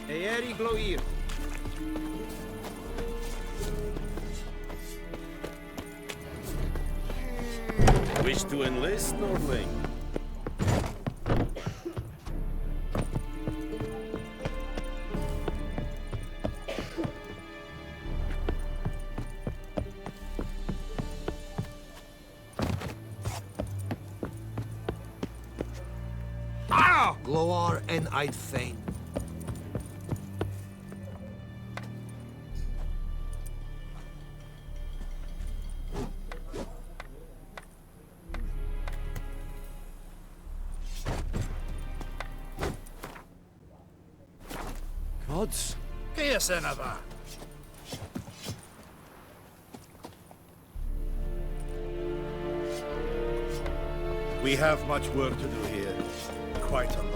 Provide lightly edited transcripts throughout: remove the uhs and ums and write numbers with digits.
Eeri Gloir. Wish to enlist, Nordling? Gloar en I'd fain. Gods. Kearsenava. We have much work to do here. Quite a lot.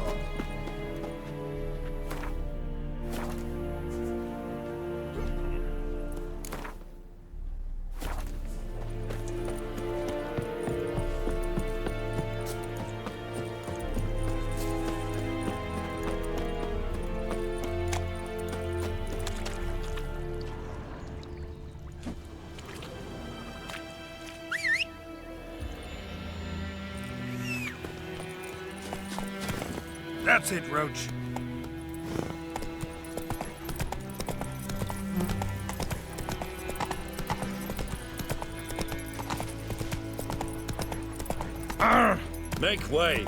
That's it, Roach. Make way!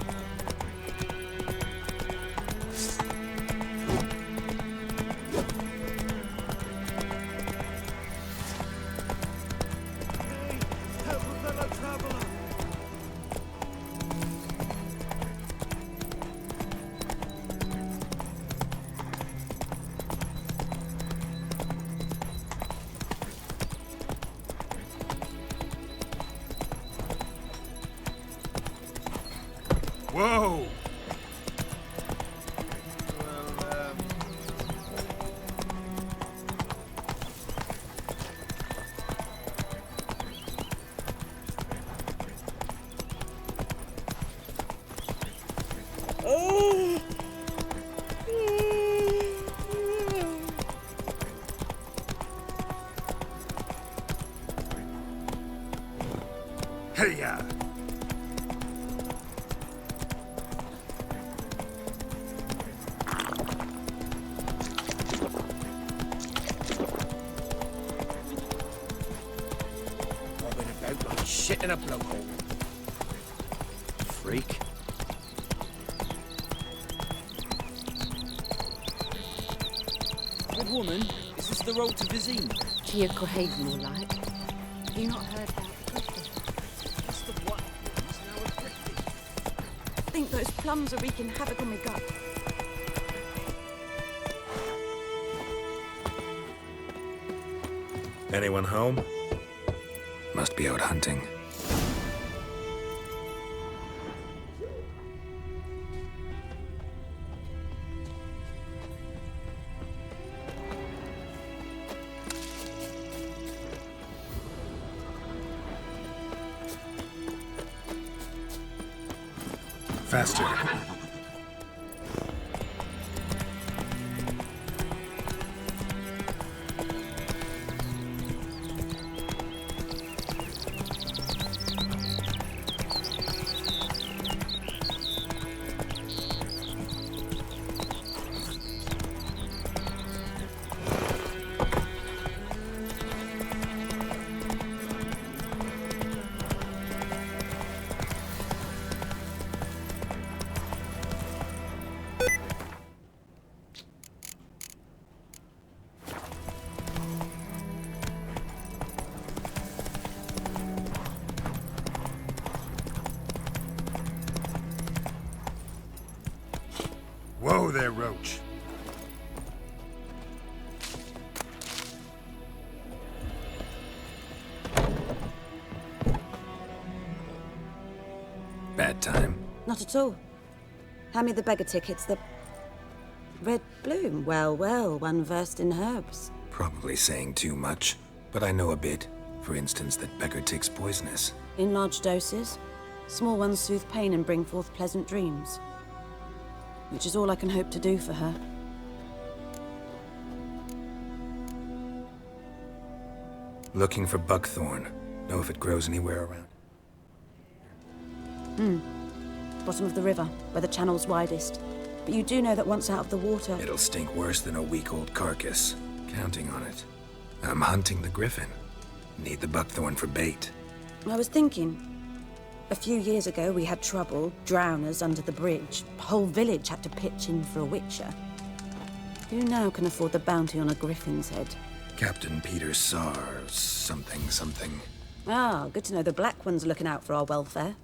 Whoa! Hey-ya! Shit in a blowhole. Freak. Good woman, is this the road to Vizine? Tia Cohaven, more like. Have you not heard about the griffin? It's the what? It's now a griffin. I think those plums are wreaking havoc on my gut. Anyone home? Must be out hunting. Faster. Whoa there, Roach. Bad time. Not at all. Hand me the beggar tickets, the... Red bloom. Well, well, one versed in herbs. Probably saying too much, but I know a bit. For instance, that beggar tick's poisonous. In large doses. Small ones soothe pain and bring forth pleasant dreams. Which is all I can hope to do for her. Looking for buckthorn. Know if it grows anywhere around? Bottom of the river, where the channel's widest. But you do know that once out of the water... It'll stink worse than a week-old carcass. Counting on it. I'm hunting the griffin. Need the buckthorn for bait. I was thinking... A few years ago, we had trouble, drowners under the bridge. The whole village had to pitch in for a witcher. Who now can afford the bounty on a griffin's head? Captain Peter Sar, something. Ah, good to know the Black One's looking out for our welfare.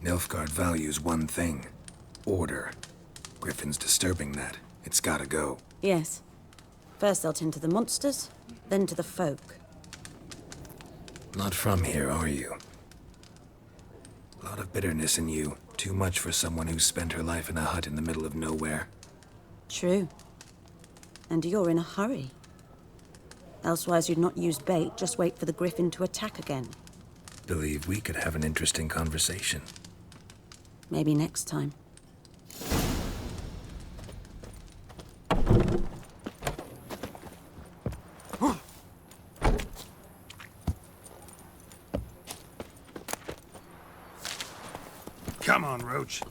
Nilfgaard values one thing. Order. Griffin's disturbing that. It's gotta go. Yes. First they'll tend to the monsters, then to the folk. Not from here, are you? A lot of bitterness in you. Too much for someone who spent her life in a hut in the middle of nowhere. True. And you're in a hurry. Elsewise you'd not use bait, just wait for the griffin to attack again. Believe we could have an interesting conversation. Maybe next time. Come on, Roach.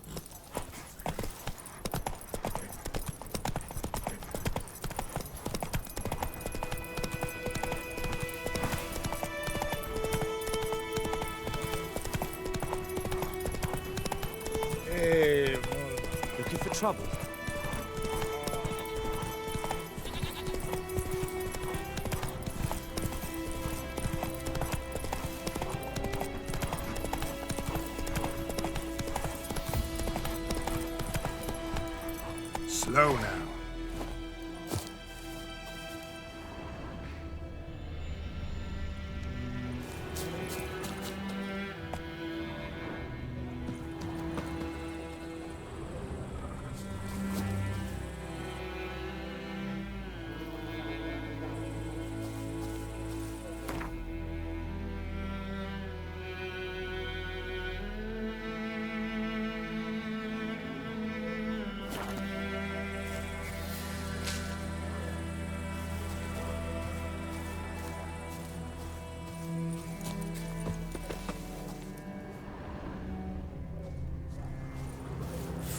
Looking for trouble? Slow now.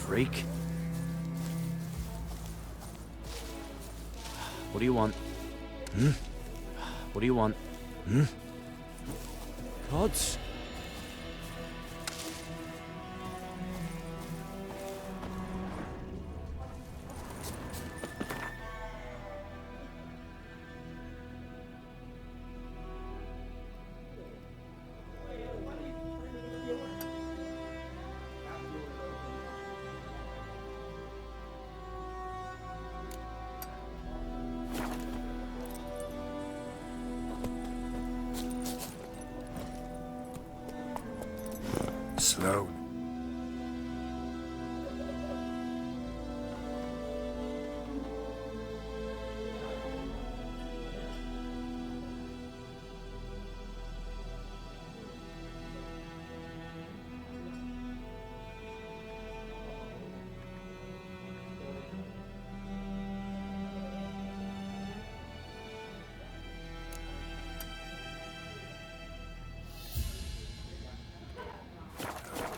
Freak. What do you want? What do you want? Gods? Slow.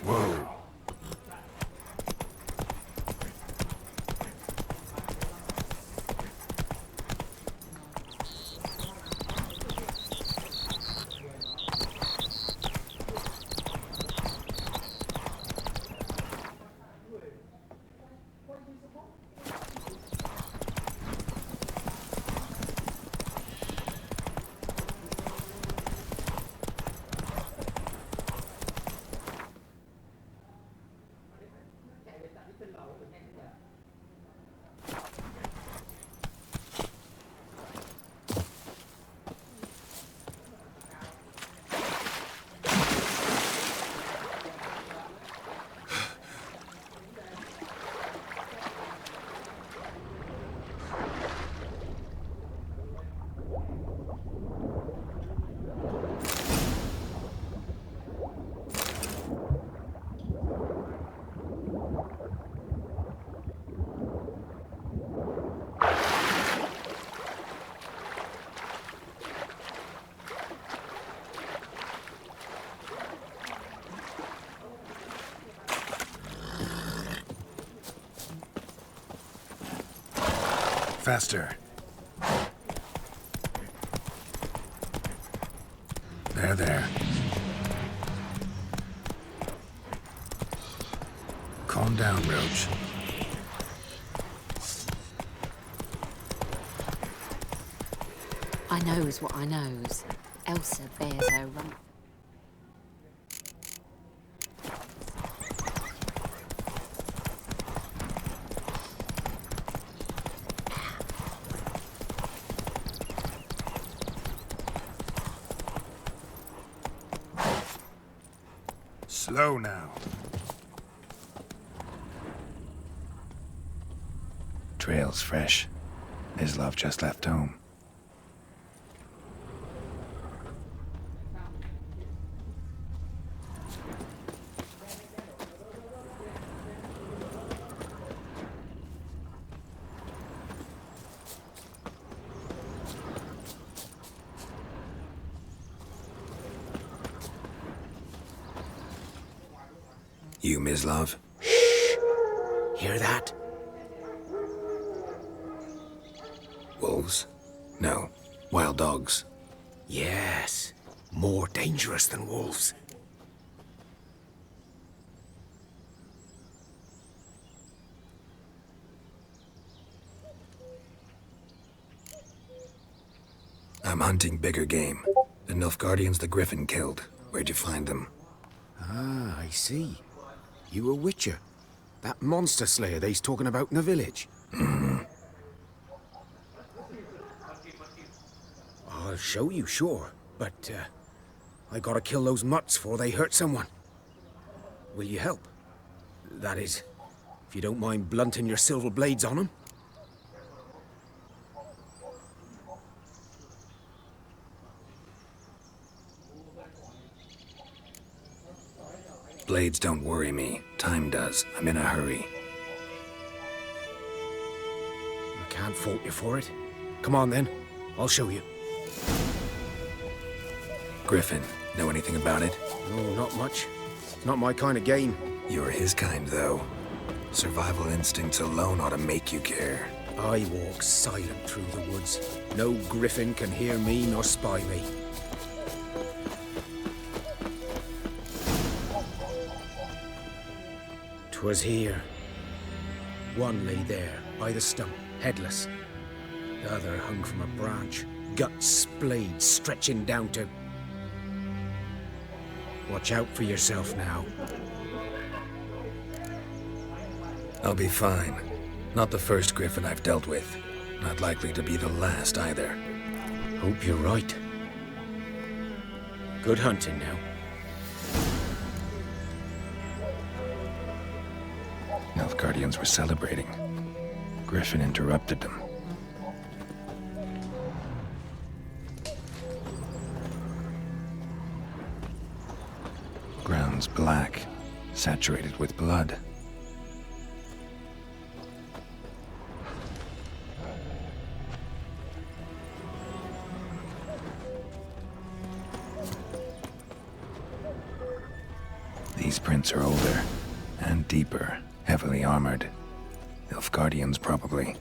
Whoa. Faster. There. Calm down, Roach. I knows what I knows. Elsa bears her rump. Slow now. Trail's fresh. Mislav just left home. You, Mislav? Hear that? Wolves? No. Wild dogs. Yes. More dangerous than wolves. I'm hunting bigger game. The Nilfgaardians the Griffin killed. Where'd you find them? Ah, I see. You a witcher. That monster slayer they's talking about in the village. I'll show you, sure. But, I gotta kill those mutts before they hurt someone. Will you help? That is, if you don't mind blunting your silver blades on them. Blades don't worry me. Time does. I'm in a hurry. I can't fault you for it. Come on then. I'll show you. Griffin, know anything about it? No, not much. Not my kind of game. You're his kind, though. Survival instincts alone ought to make you care. I walk silent through the woods. No griffin can hear me nor spy me. Was here. One lay there, by the stump, headless. The other hung from a branch, guts splayed, stretching down to... Watch out for yourself now. I'll be fine. Not the first Griffin I've dealt with. Not likely to be the last, either. Hope you're right. Good hunting now. Nilfgaardians were celebrating. Griffin interrupted them. Ground's black, saturated with blood. These prints are older and deeper. Heavily armored. Nilfgaardians, probably.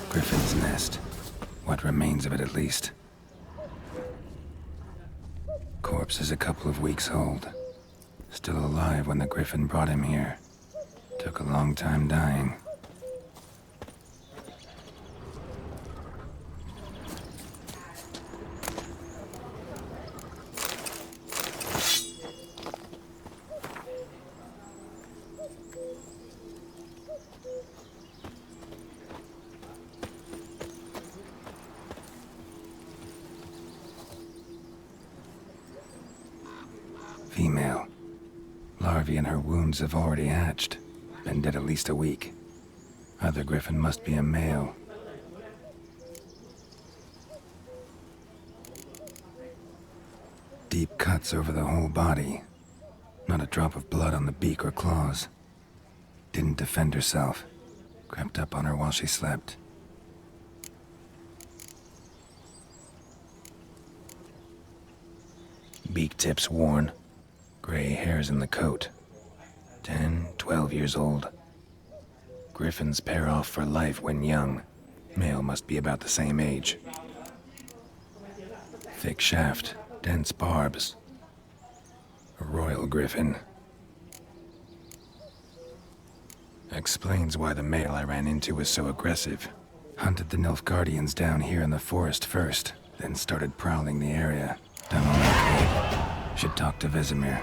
Griffin's nest. What remains of it, at least. Corpse is a couple of weeks old. Still alive when the Griffin brought him here. Took a long time dying. Female. Larvae in her wounds have already hatched. Been dead at least a week. Other Griffin must be a male. Deep cuts over the whole body. Not a drop of blood on the beak or claws. Didn't defend herself. Crept up on her while she slept. Beak tips worn. Gray hairs in the coat. 10, 12 years old. Griffins pair off for life when young. Male must be about the same age. Thick shaft, dense barbs. A royal griffin. Explains why the male I ran into was so aggressive. Hunted the Nilfgaardians down here in the forest first, then started prowling the area. Done all I could. Should talk to Vesemir.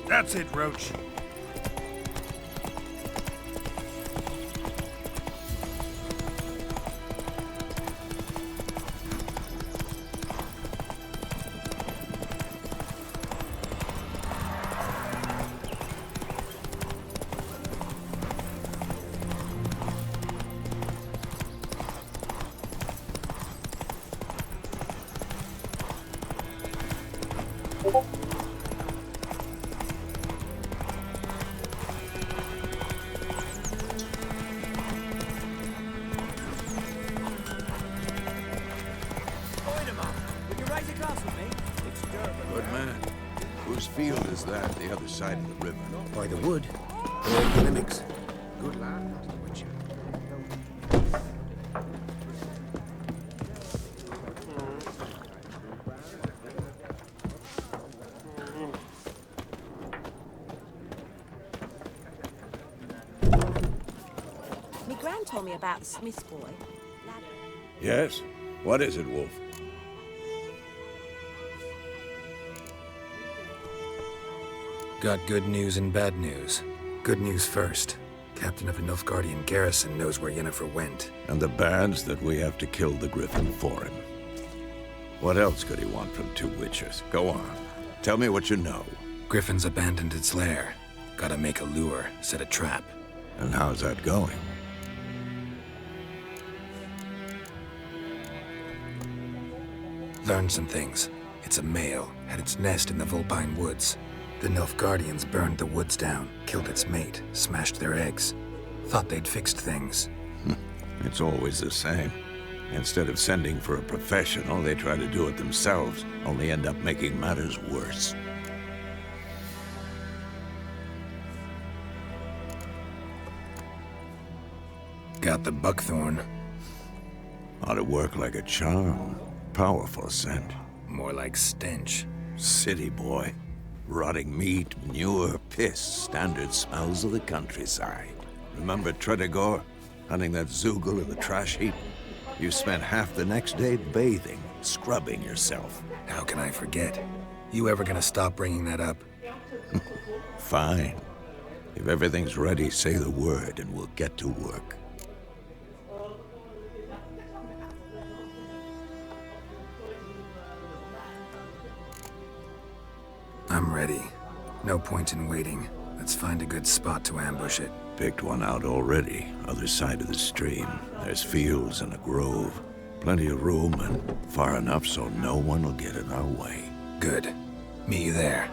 That's it, Roach. Good man. Whose field is that, the other side of the river? By the wood. All Gillinix. Good land, the Witcher. Me gran told me about the Smith's boy. Yes? What is it, Wolf? Got good news and bad news. Good news first. Captain of a Nilfgaardian garrison knows where Yennefer went. And the bad's that we have to kill the Griffin for him. What else could he want from two witchers? Go on. Tell me what you know. Griffin's abandoned its lair. Gotta make a lure, set a trap. And how's that going? Learned some things. It's a male, had its nest in the Vulpine Woods. The Nilfgaardians burned the woods down, killed its mate, smashed their eggs. Thought they'd fixed things. It's always the same. Instead of sending for a professional, they try to do it themselves, only end up making matters worse. Got the buckthorn. Ought to work like a charm. Powerful scent. More like stench. City boy. Rotting meat, manure, piss, standard smells of the countryside. Remember Tredegor? Hunting that Zoogle in the trash heap? You spent half the next day bathing, scrubbing yourself. How can I forget? You ever gonna stop bringing that up? Fine. If everything's ready, say the word and we'll get to work. I'm ready. No point in waiting. Let's find a good spot to ambush it. Picked one out already, other side of the stream. There's fields and a grove. Plenty of room and far enough so no one will get in our way. Good. Meet you there.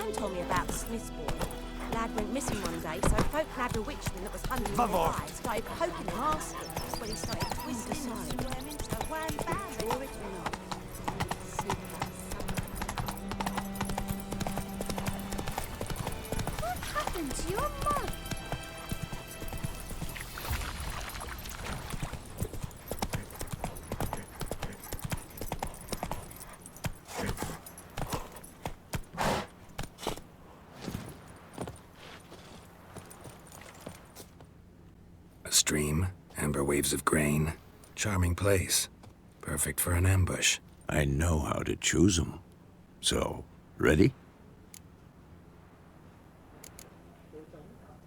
Sam told me about the Smith's boy. Lad went missing one day, so folk nabbed a witchman that was hunting their lives, started poking him, asking. That's when he started twisting and swam into a wham bam. Draw it or not. What happened to your mum? A stream, amber waves of grain. Charming place. Perfect for an ambush. I know how to choose 'em. So, ready?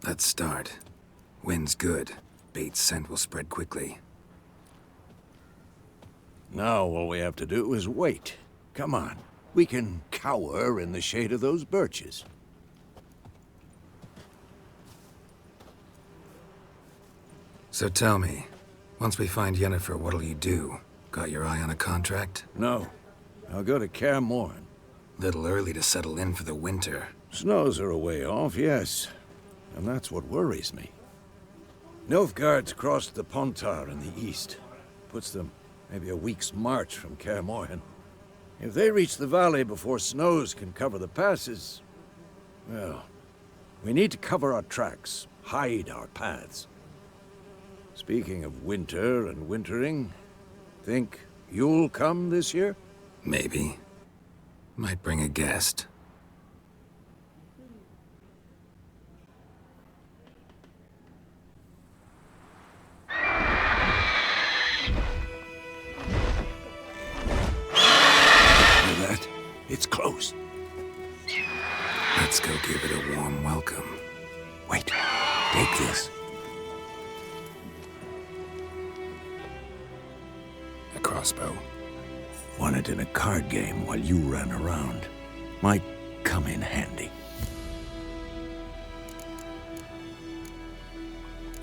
Let's start. Wind's good. Bait's scent will spread quickly. Now all we have to do is wait. Come on. We can cower in the shade of those birches. So tell me, once we find Yennefer, what'll you do? Got your eye on a contract? No. I'll go to Kaer Morhen. Little early to settle in for the winter. Snows are a way off, yes. And that's what worries me. Nilfgaard's crossed the Pontar in the east. Puts them maybe a week's march from Kaer Morhen. If they reach the valley before snows can cover the passes, well, we need to cover our tracks, hide our paths. Speaking of winter and wintering, think you'll come this year? Maybe. Might bring a guest. Hear that? It's close. Let's go give it a warm welcome. Wait, take this. A crossbow. Won it in a card game while you ran around. Might come in handy.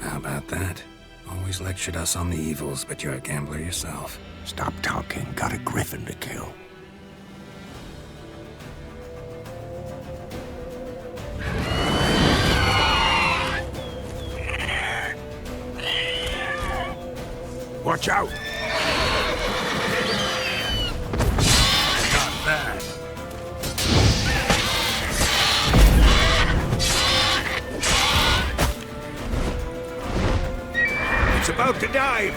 How about that? Always lectured us on the evils, but you're a gambler yourself. Stop talking. Got a griffin to kill. Watch out! Got that. It's about to dive!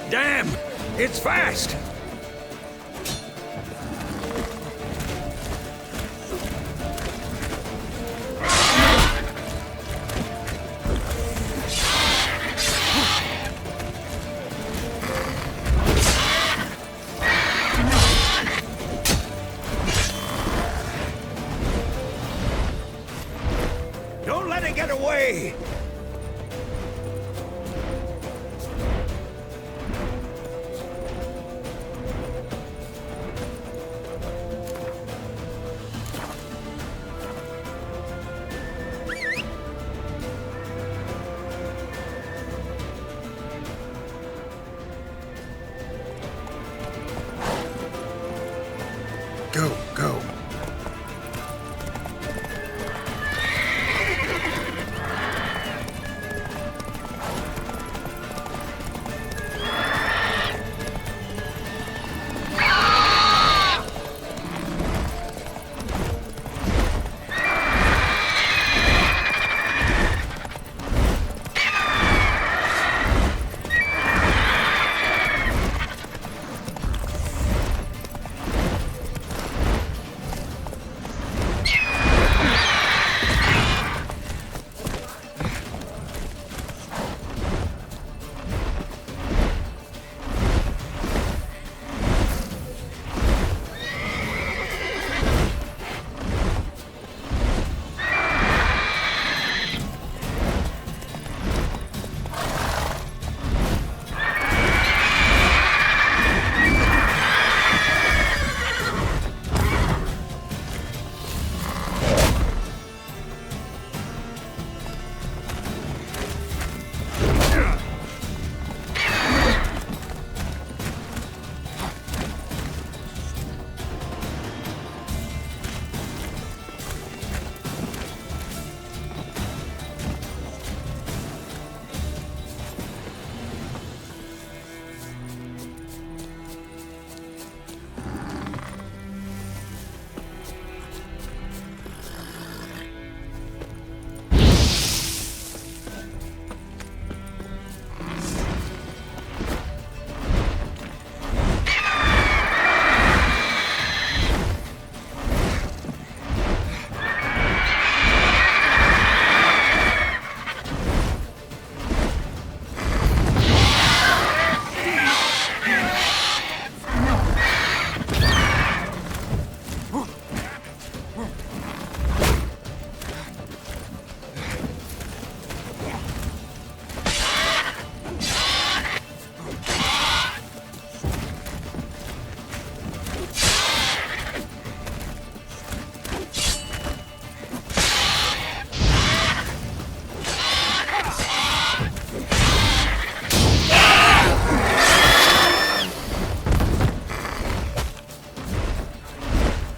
Damn! It's fast! Don't let it get away! Go, go.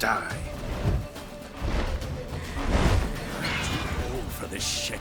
die. Too old for this shit.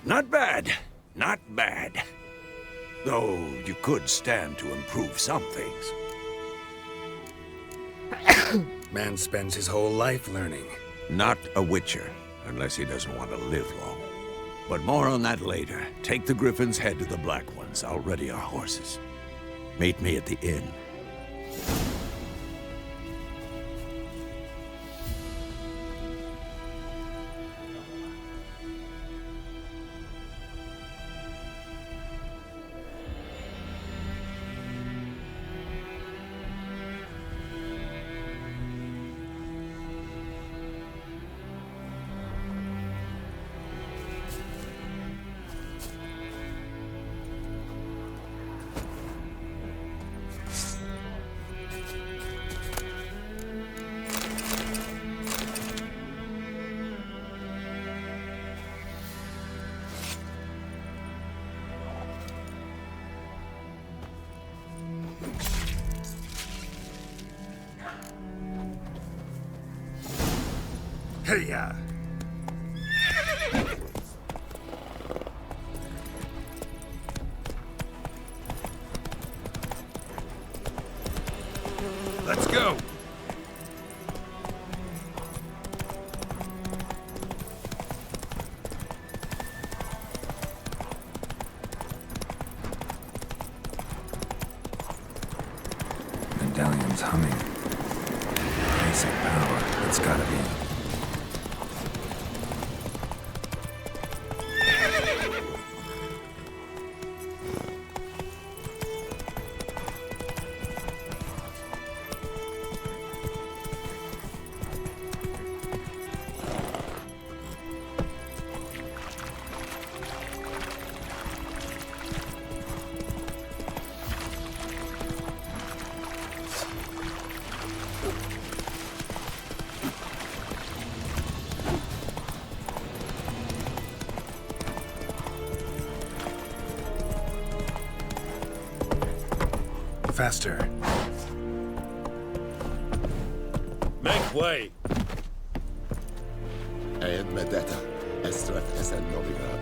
Not bad. Not bad. Though you could stand to improve some things. Man spends his whole life learning. Not a Witcher, unless he doesn't want to live long. But more on that later. Take the Griffin's head to the Black Ones. I'll ready our horses. Meet me at the inn. Hey-ya! Let's go! Medallion's humming. Basic power. It's gotta be. Faster. Make way! Ed Medeta, Estref Esen Novigrad.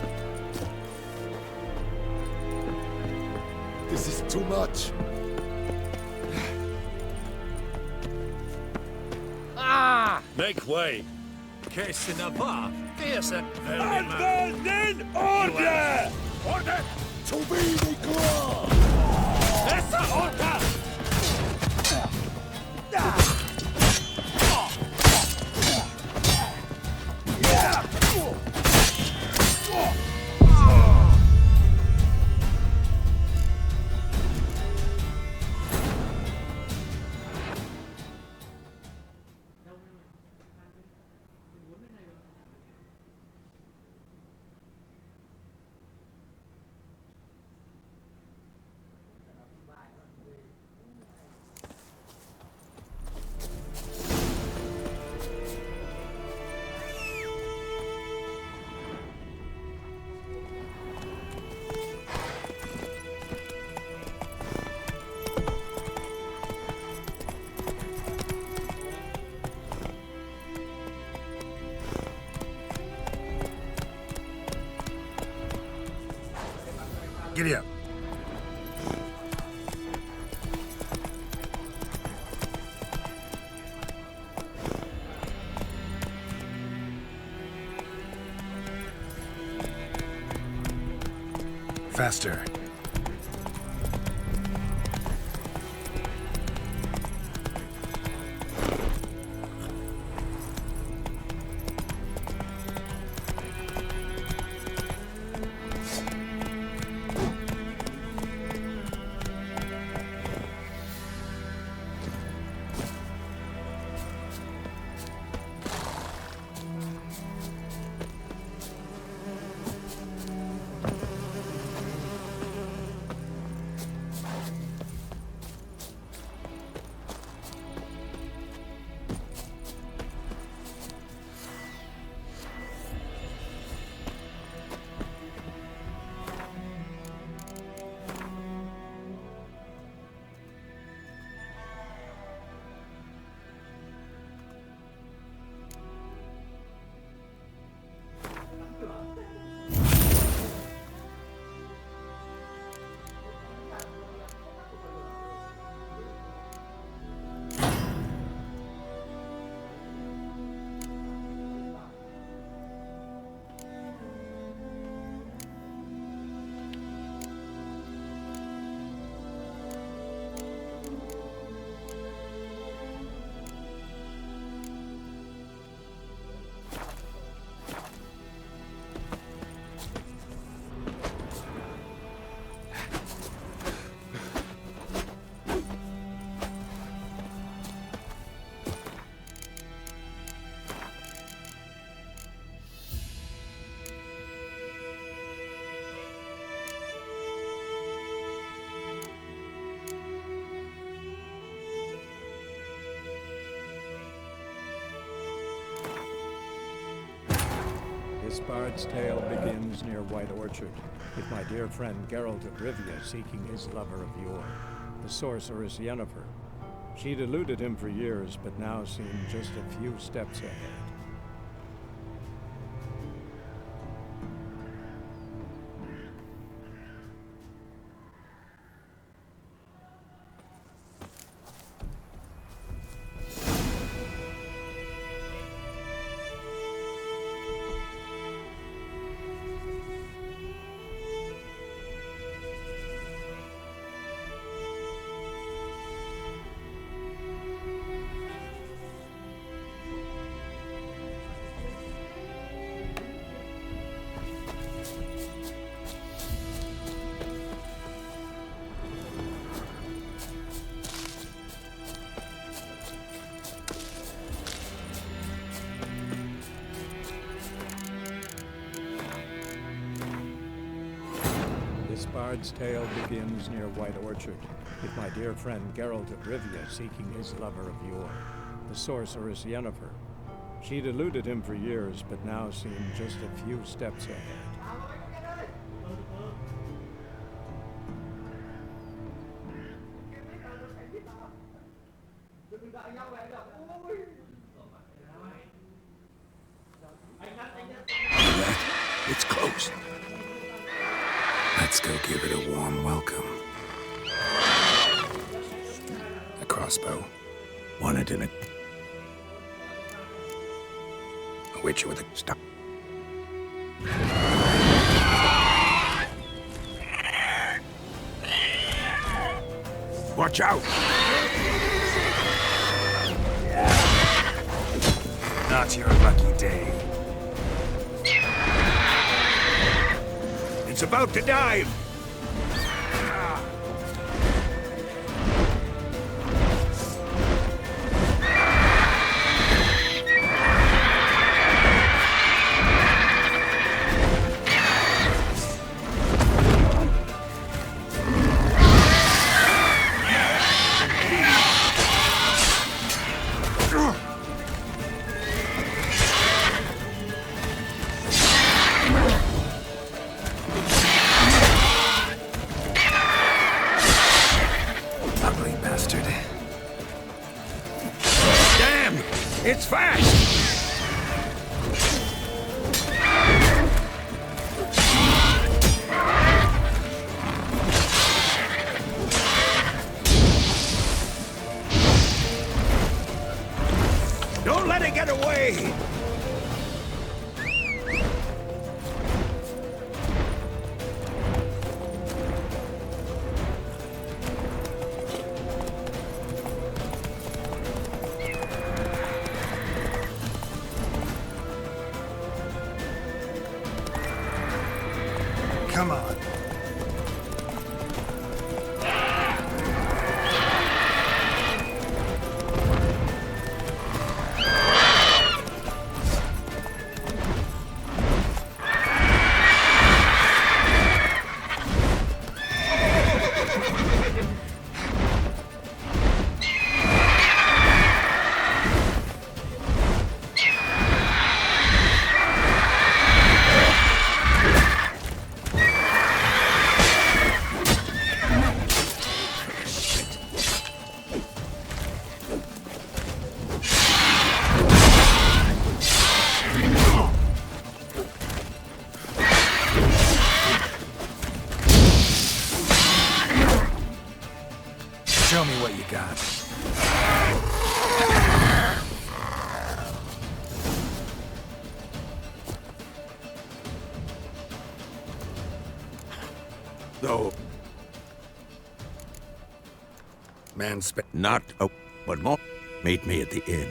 This is too much. Make way! Qu'est-ce n'a pas? Fierce Advent order! Order to be declared! Essa order! Giddy up. Faster. This bard's tale begins near White Orchard, with my dear friend Geralt of Rivia seeking his lover of yore, the sorceress Yennefer. She'd eluded him for years, but now seemed just a few steps ahead. This bard's tale begins near White Orchard, with my dear friend Geralt of Rivia seeking his lover of yore, the sorceress Yennefer. She'd eluded him for years, but now seemed just a few steps ahead. It's close. Let's go give it a warm welcome. A crossbow. Wanted in a Witcher with a stop. Watch out! Not your lucky day. It's about to dive! Ugly bastard. Damn! It's fast! Don't let it get away! Come on. Show me what you got. Though Man spent. not a but more. Meet me at the inn.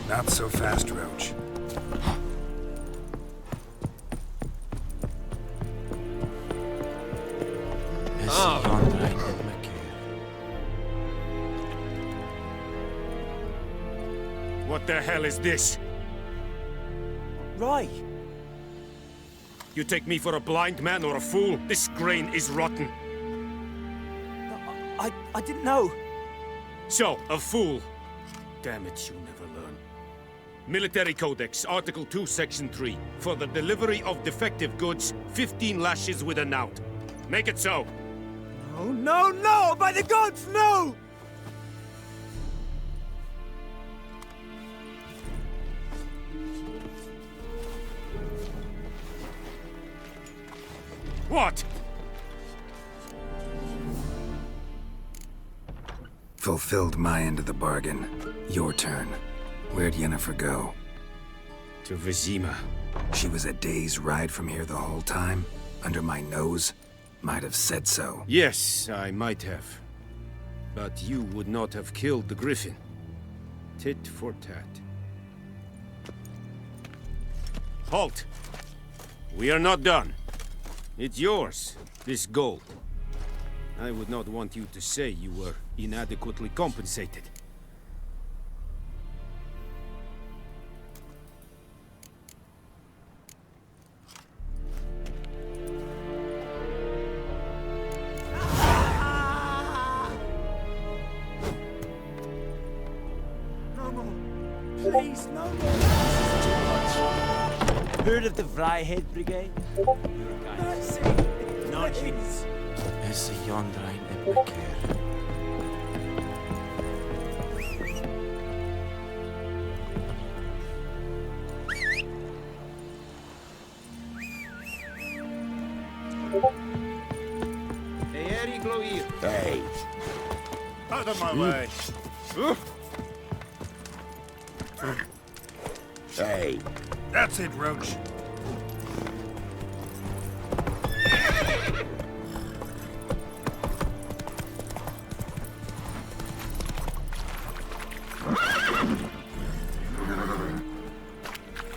Not so fast, Roach. What the hell is this? Right. You take me for a blind man or a fool? This grain is rotten. I didn't know. So, a fool. Damn it, you never learn. Military Codex, Article 2, Section 3. For the delivery of defective goods, 15 lashes with a knout. Make it so. No, no, no! By the gods, no! What? Fulfilled my end of the bargain. Your turn. Where'd Yennefer go? To Vizima. She was a day's ride from here the whole time? Under my nose? Might have said so. Yes, I might have. But you would not have killed the Griffin. Tit for tat. Halt! We are not done. It's yours, this gold. I would not want you to say you were inadequately compensated. Please, no more. Heard of the Vryheid Brigade? Your guys. Nonsense. Es yonder ein Epiker. Hey, Out of my way. hey. That's it, Roach.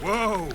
Whoa!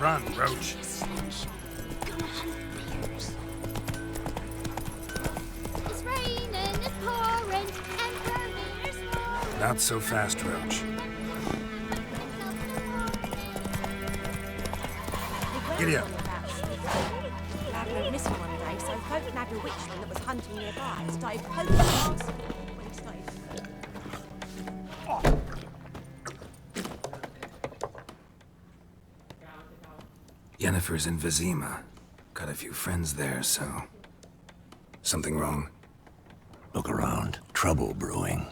Run, Roach. Not so fast, Roach. Giddy up. We were missing one day, so folk nabbed a witchman that was hunting nearby and started poking us when he started. Yennefer's in Vizima. Got a few friends there, so... Something wrong? Look around. Trouble brewing.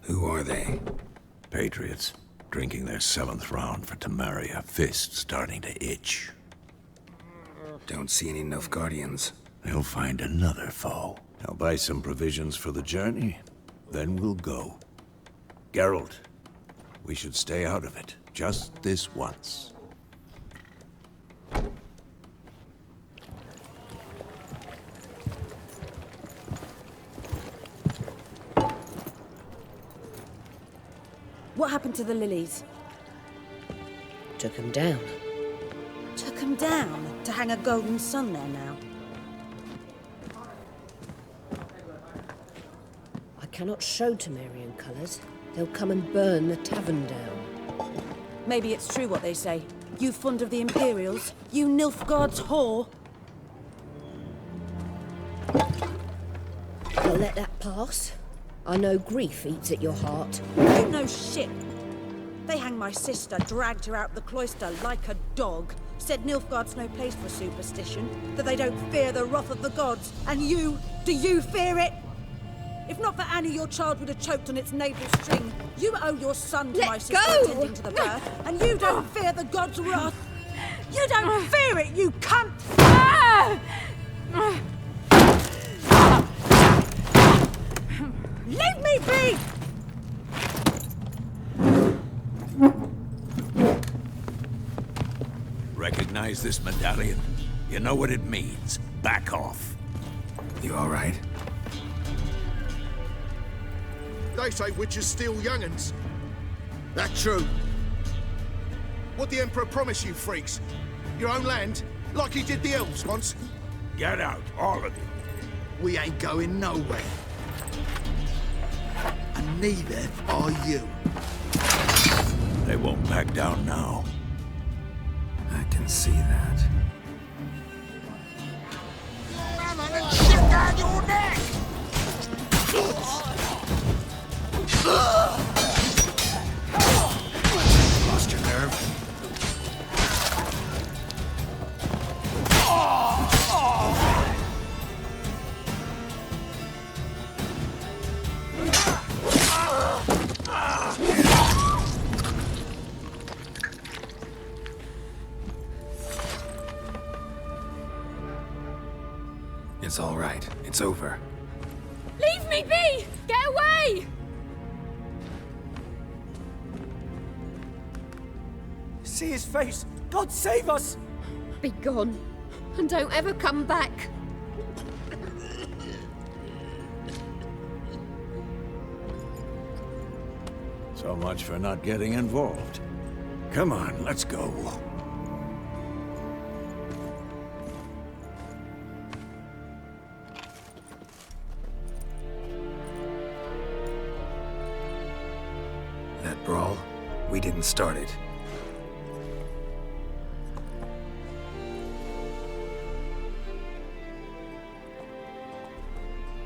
Who are they? Patriots. Drinking their 7th round for Temeria. Fist starting to itch. Don't see any Nilfgaardians. They'll find another foe. I'll buy some provisions for the journey. Then we'll go. Geralt, we should stay out of it. Just this once. What happened to the lilies? Took him down. Took them down to hang a golden sun there now. I cannot show Temerian colours. They'll come and burn the tavern down. Maybe it's true what they say. You fond of the Imperials? You Nilfgaard's whore? I'll let that pass. I know grief eats at your heart. You know shit. They hanged my sister, dragged her out the cloister like a dog. Said Nilfgaard's no place for superstition, that they don't fear the wrath of the gods. And you, do you fear it? If not for Annie, your child would have choked on its navel string. You owe your son to my sister attending to the birth, and you don't fear the gods' wrath. You don't fear it, you cunt! Leave me be! Recognize this medallion? You know what it means. Back off. You all right? They say witches steal young'uns. That true? What the Emperor promise you, freaks? Your own land? Like he did the elves once? Get out, all of you. We ain't going nowhere. And neither are you. They won't back down now. I can see that. And shit down your neck! Lost your nerve? It's all right. It's over. Leave me be! Get away! See his face! God save us! Be gone, and don't ever come back. So much for not getting involved. Come on, let's go. That brawl, we didn't start it.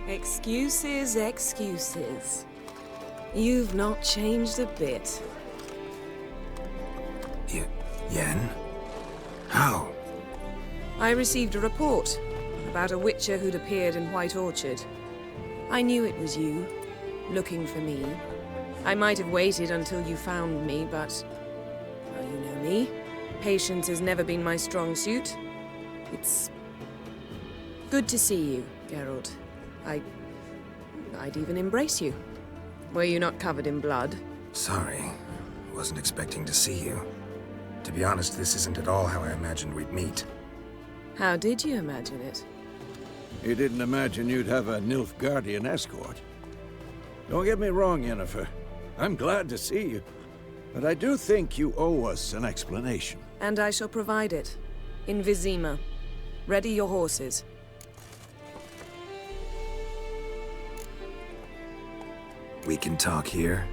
Excuses, excuses. You've not changed a bit. Yen? How? I received a report about a witcher who'd appeared in White Orchard. I knew it was you, looking for me. I might have waited until you found me, but... well, you know me. Patience has never been my strong suit. It's... good to see you, Geralt. I'd even embrace you. Were you not covered in blood? Sorry. Wasn't expecting to see you. To be honest, this isn't at all how I imagined we'd meet. How did you imagine it? You didn't imagine you'd have a Nilfgaardian escort. Don't get me wrong, Yennefer. I'm glad to see you. But I do think you owe us an explanation. And I shall provide it. In Vizima. Ready your horses. We can talk here.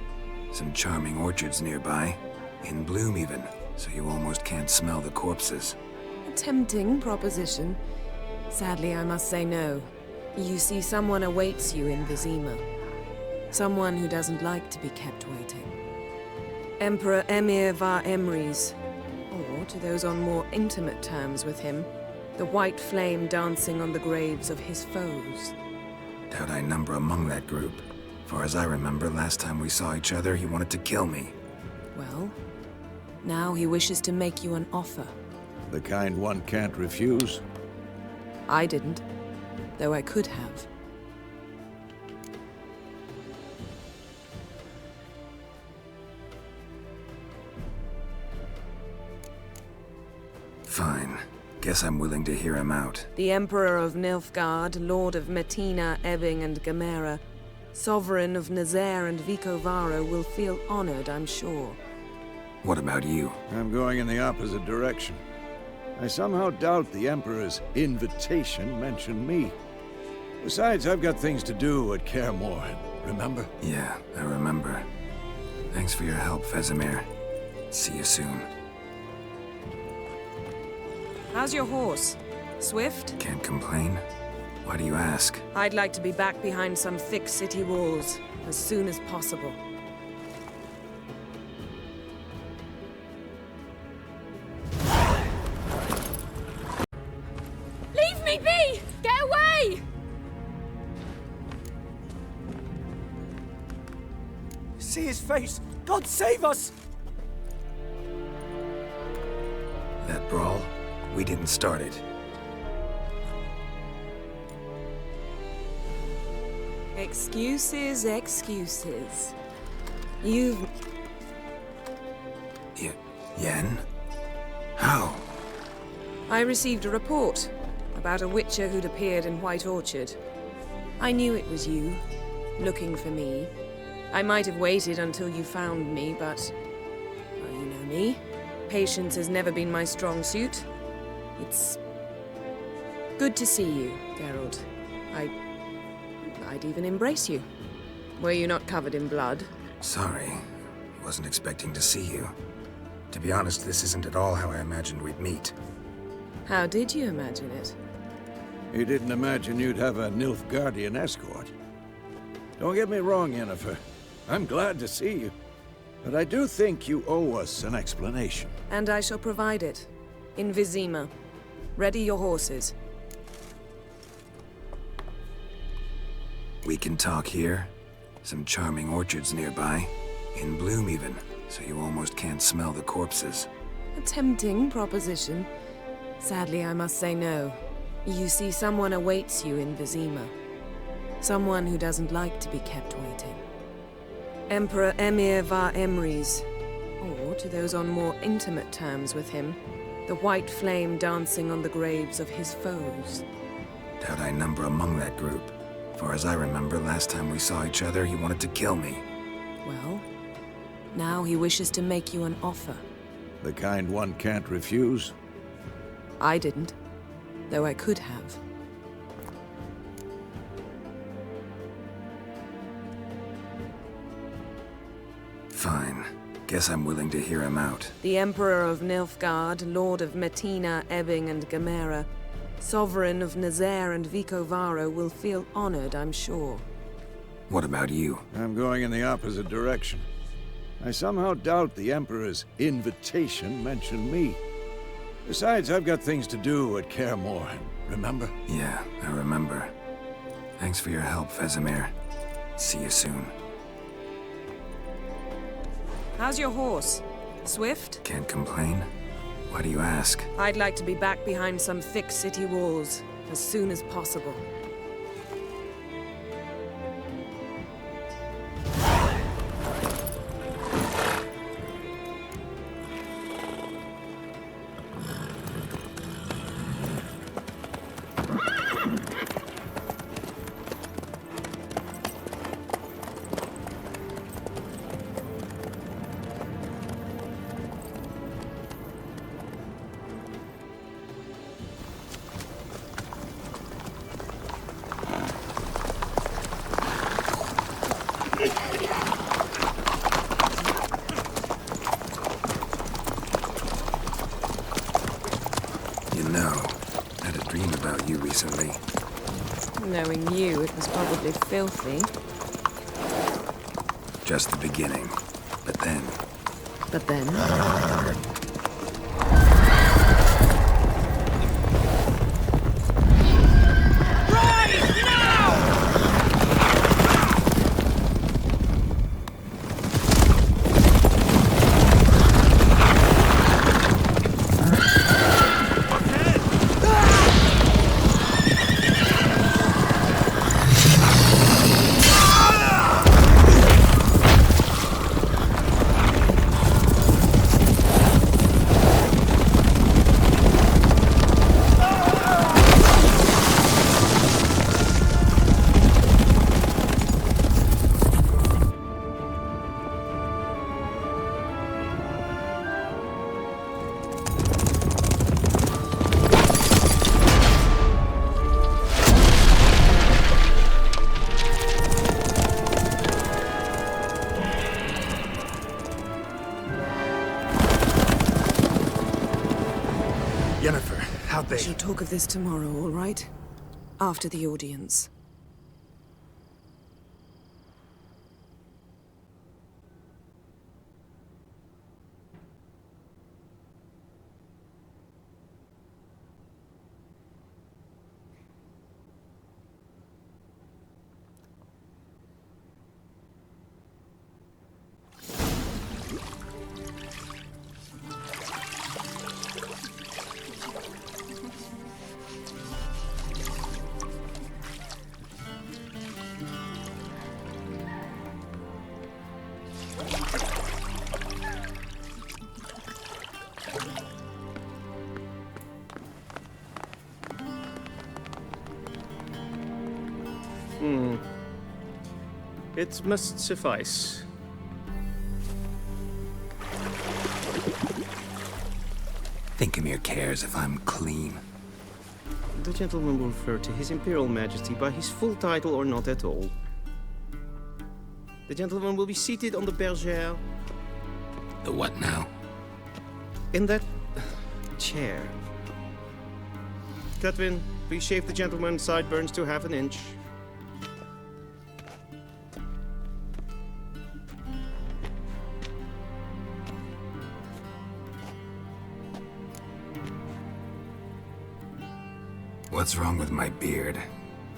Some charming orchards nearby. In bloom even, so you almost can't smell the corpses. A tempting proposition. Sadly, I must say no. You see, someone awaits you in Vizima. Someone who doesn't like to be kept waiting. Emperor Emir var Emreis. Or, to those on more intimate terms with him, the white flame dancing on the graves of his foes. Doubt I number among that group. Far as I remember, last time we saw each other, he wanted to kill me. Well, now he wishes to make you an offer. The kind one can't refuse? I didn't, though I could have. Fine. Guess I'm willing to hear him out. The Emperor of Nilfgaard, Lord of Metina, Ebbing, and Gamera, Sovereign of Nazaire and Vicovaro will feel honored, I'm sure. What about you? I'm going in the opposite direction. I somehow doubt the Emperor's invitation mentioned me. Besides, I've got things to do at Kaer Morhen, remember? Yeah, I remember. Thanks for your help, Vesemir. See you soon. How's your horse? Swift? Can't complain. Why do you ask? I'd like to be back behind some thick city walls, as soon as possible. Leave me be! Get away! See his face! God save us! That brawl? We didn't start it. Excuses, excuses. You've... Yen? How? I received a report about a witcher who'd appeared in White Orchard. I knew it was you, looking for me. I might have waited until you found me, but... well, you know me. Patience has never been my strong suit. It's... good to see you, Geralt. I'd even embrace you. Were you not covered in blood? Sorry. Wasn't expecting to see you. To be honest, this isn't at all how I imagined we'd meet. How did you imagine it? You didn't imagine you'd have a Nilfgaardian escort. Don't get me wrong, Yennefer. I'm glad to see you. But I do think you owe us an explanation. And I shall provide it. In Vizima. Ready your horses. We can talk here. Some charming orchards nearby. In bloom even, so you almost can't smell the corpses. A tempting proposition. Sadly, I must say no. You see, someone awaits you in Vizima. Someone who doesn't like to be kept waiting. Emperor Emir var Emreis. Or, to those on more intimate terms with him, the white flame dancing on the graves of his foes. Doubt I number among that group. Far as I remember, last time we saw each other, he wanted to kill me. Well, now he wishes to make you an offer. The kind one can't refuse? I didn't, though I could have. Fine. Guess I'm willing to hear him out. The Emperor of Nilfgaard, Lord of Metina, Ebbing, and Gamera, Sovereign of Nazaire and Vicovaro will feel honored, I'm sure. What about you? I'm going in the opposite direction. I somehow doubt the Emperor's invitation mentioned me. Besides, I've got things to do at Kaer Morhen, remember? Yeah, I remember. Thanks for your help, Vesemir. See you soon. How's your horse? Swift? Can't complain. Why do you ask? I'd like to be back behind some thick city walls, as soon as possible. You know, I had a dream about you recently. Knowing you, it was probably filthy. Just the beginning. But then... But then... Yennefer, how'd We they... shall talk of this tomorrow, all right? After the audience. It must suffice. Thinkamere cares if I'm clean. The gentleman will refer to His Imperial Majesty by his full title or not at all. The gentleman will be seated on the bergère. The what now? In that chair. Cutwin, please shave the gentleman's sideburns to half an inch. What's wrong with my beard?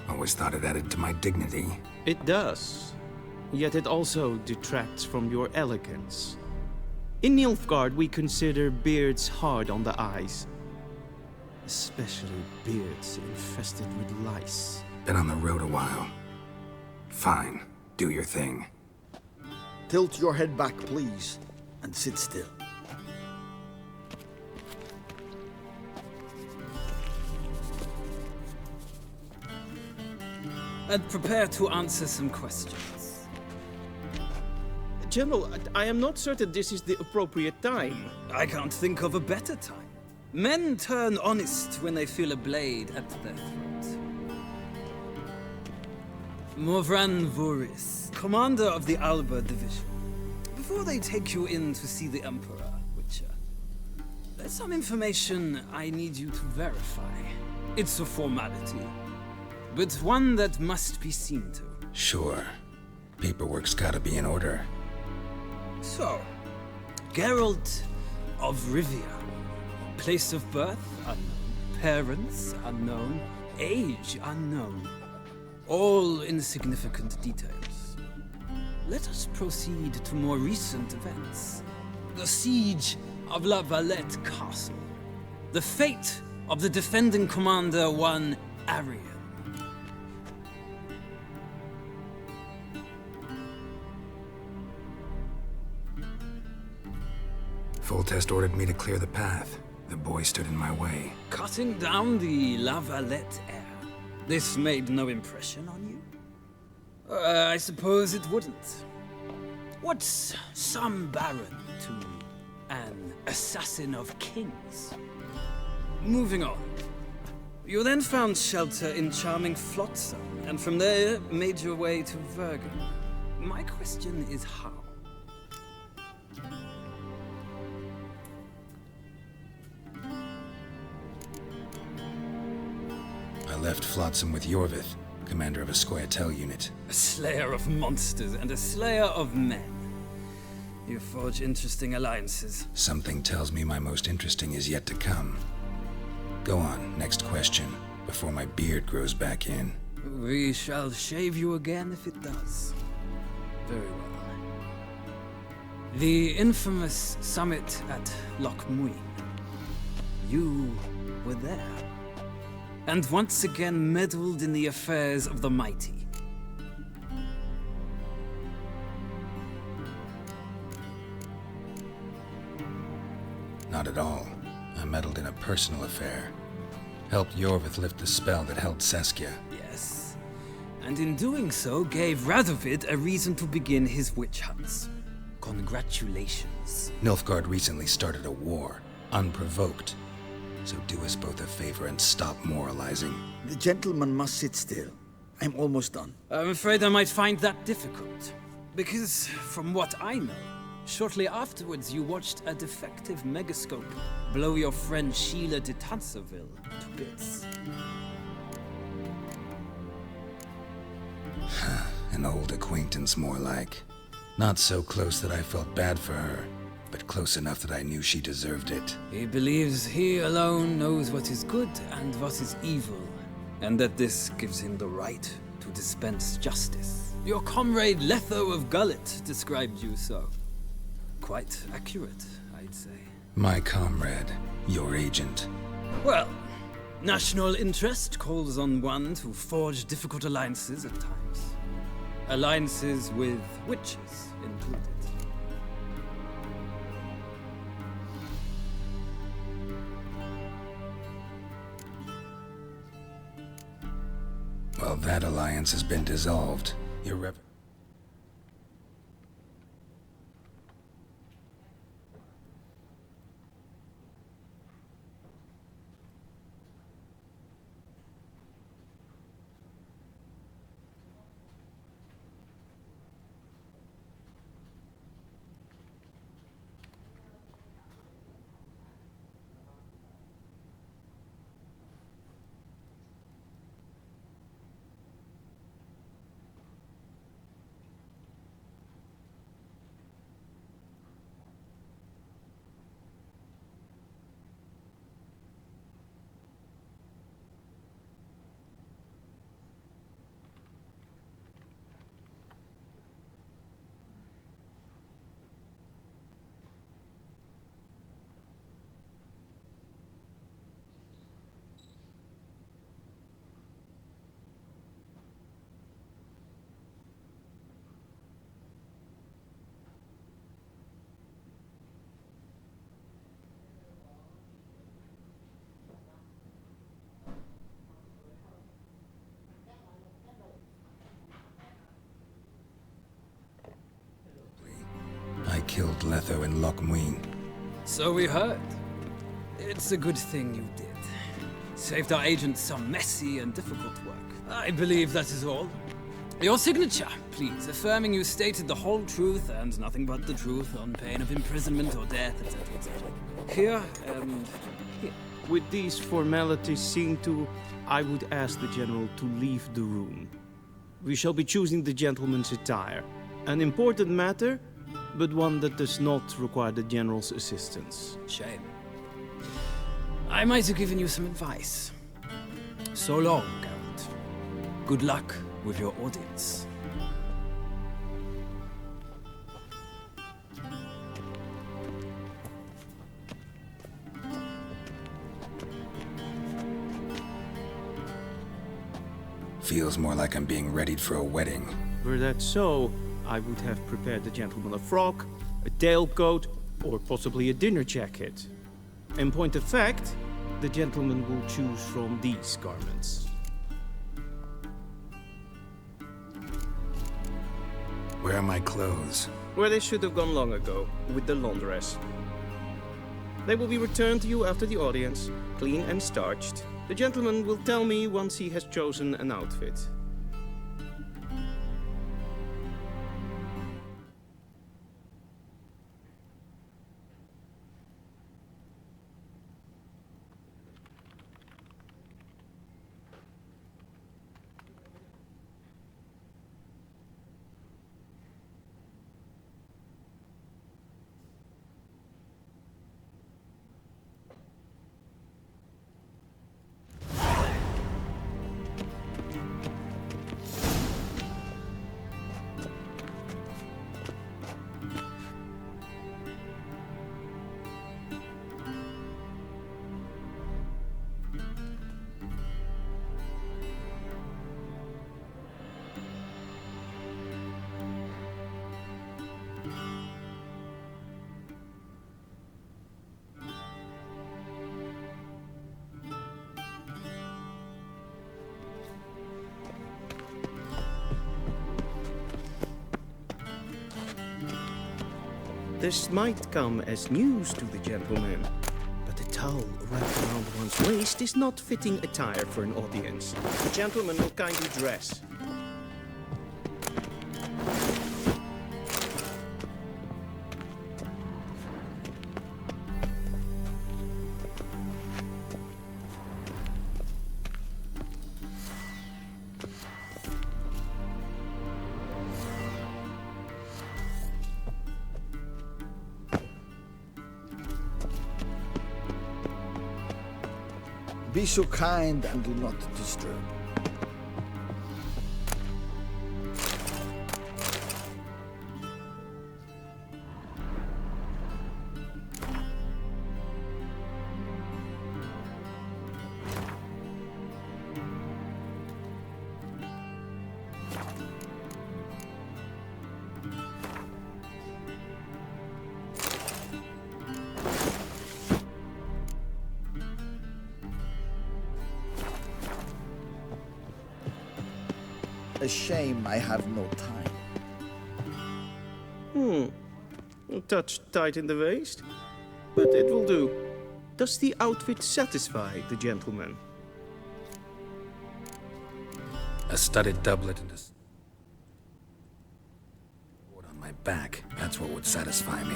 Always thought it added to my dignity. It does. Yet it also detracts from your elegance. In Nilfgaard, we consider beards hard on the eyes. Especially beards infested with lice. Been on the road a while. Fine. Do your thing. Tilt your head back, please, and sit still. And prepare to answer some questions. General, I am not certain this is the appropriate time. I can't think of a better time. Men turn honest when they feel a blade at their throat. Morvran Voorhis, commander of the Alba Division. Before they take you in to see the Emperor, Witcher, there's some information I need you to verify. It's a formality, but one that must be seen to. Sure. Paperwork's gotta be in order. So, Geralt of Rivia. Place of birth unknown. Parents unknown. Age unknown. All insignificant details. Let us proceed to more recent events. The siege of La Valette Castle. The fate of the defending commander, one Arian. Foltest ordered me to clear the path. The boy stood in my way. Cutting down the La Valette heir. This made no impression on you? I suppose it wouldn't. What's some baron to an assassin of kings? Moving on. You then found shelter in charming Flotsam, and from there made your way to Vergen. My question is how? I left Flotsam with Yorvith, commander of a Scoia'tael unit. A slayer of monsters and a slayer of men. You forge interesting alliances. Something tells me my most interesting is yet to come. Go on, next question, before my beard grows back in. We shall shave you again if it does. Very well. The infamous summit at Loch Muin. You were there. And once again meddled in the affairs of the mighty. Not at all. I meddled in a personal affair. Helped Yorvith lift the spell that held Saskia. Yes. And in doing so, gave Radovid a reason to begin his witch hunts. Congratulations. Nilfgaard recently started a war, unprovoked. So do us both a favor and stop moralizing. The gentleman must sit still. I'm almost done. I'm afraid I might find that difficult. Because, from what I know, shortly afterwards you watched a defective megascope blow your friend Sheila de Tanserville to bits. An old acquaintance, more like. Not so close that I felt bad for her, but close enough that I knew she deserved it. He believes he alone knows what is good and what is evil, and that this gives him the right to dispense justice. Your comrade Letho of Gullet described you so. Quite accurate, I'd say. My comrade, your agent. Well, national interest calls on one to forge difficult alliances at times. Alliances with witches included. Well, that alliance has been dissolved. I killed Letho in Loch Muin. So we heard. It's a good thing you did. Saved our agent some messy and difficult work. I believe that is all. Your signature, please, affirming you stated the whole truth and nothing but the truth on pain of imprisonment or death, etc., etc. Here, and here. With these formalities seen to, I would ask the General to leave the room. We shall be choosing the gentleman's attire. An important matter, but one that does not require the General's assistance. Shame. I might have given you some advice. So long, Geralt. Good luck with your audience. Feels more like I'm being readied for a wedding. Were that so, I would have prepared the gentleman a frock, a tailcoat, or possibly a dinner jacket. In point of fact, the gentleman will choose from these garments. Where are my clothes? Where they should have gone long ago, with the laundress. They will be returned to you after the audience, clean and starched. The gentleman will tell me once he has chosen an outfit. This might come as news to the gentleman, but the towel wrapped around one's waist is not fitting attire for an audience. The gentleman will kindly dress. Be so kind and do not disturb. A shame I have no time. A touch tight in the waist, but it will do. Does the outfit satisfy the gentleman? A studded doublet and a sword on my back, that's what would satisfy me.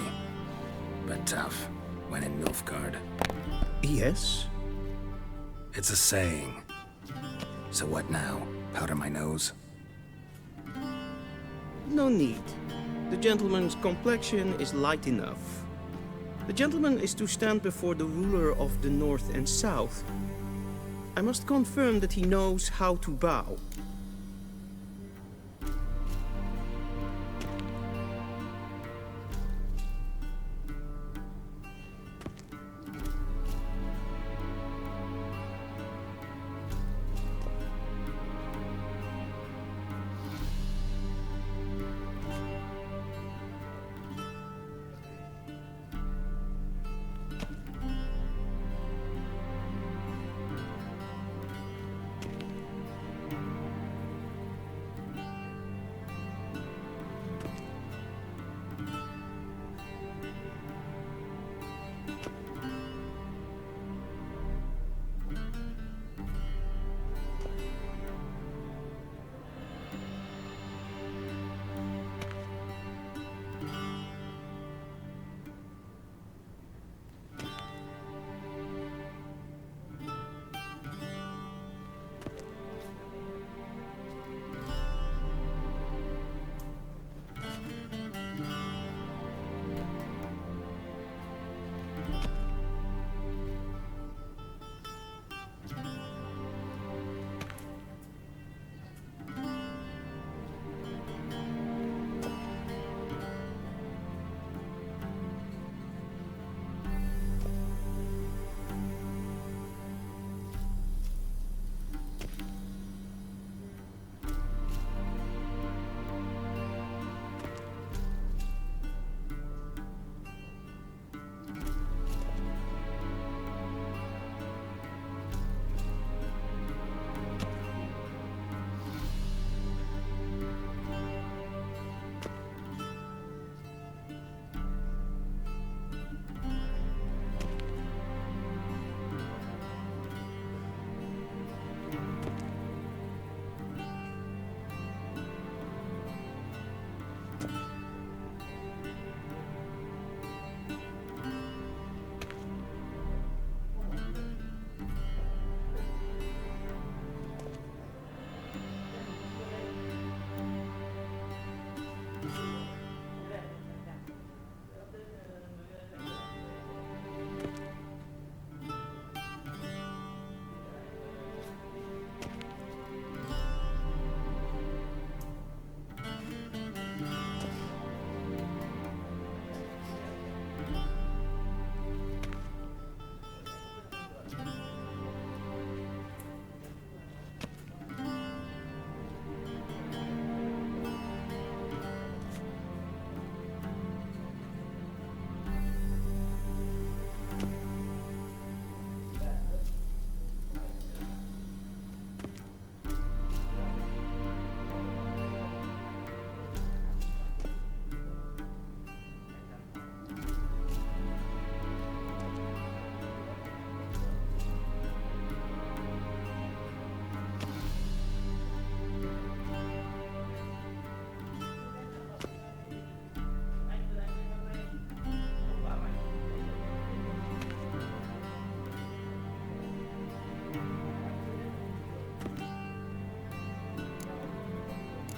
But tough, when in Nilfgaard. Yes? It's a saying. So what now? Powder my nose? No need. The gentleman's complexion is light enough. The gentleman is to stand before the ruler of the North and South. I must confirm that he knows how to bow.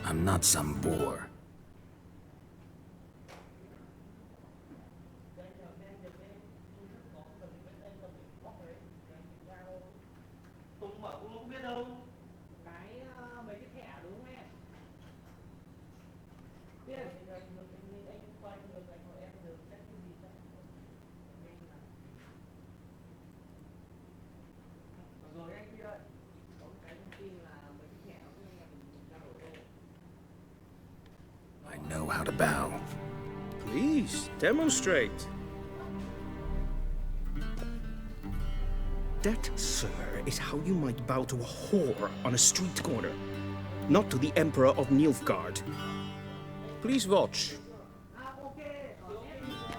I'm not some boor. I know how to bow. Please, demonstrate. That, sir, is how you might bow to a whore on a street corner, not to the Emperor of Nilfgaard. Please watch.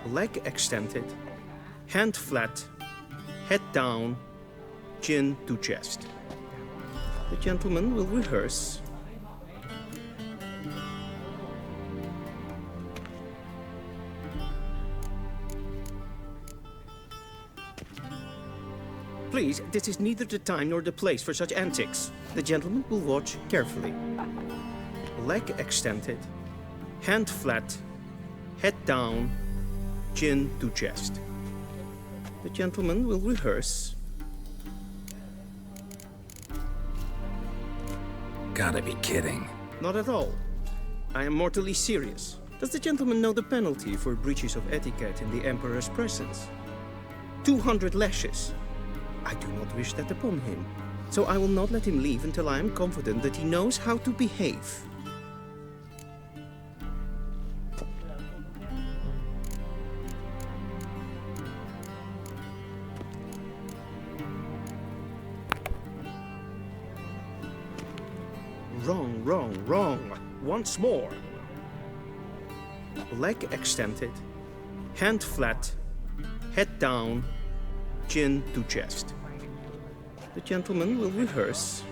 Leg extended, hand flat, head down, chin to chest. The gentleman will rehearse. Please, this is neither the time nor the place for such antics. The gentleman will watch carefully. Leg extended, hand flat, head down, chin to chest. The gentleman will rehearse. Gotta be kidding. Not at all. I am mortally serious. Does the gentleman know the penalty for breaches of etiquette in the Emperor's presence? 200 lashes. I do not wish that upon him, so I will not let him leave until I am confident that he knows how to behave. Wrong, wrong, wrong. Once more. Leg extended, hand flat, head down, chin to chest. The gentleman will rehearse.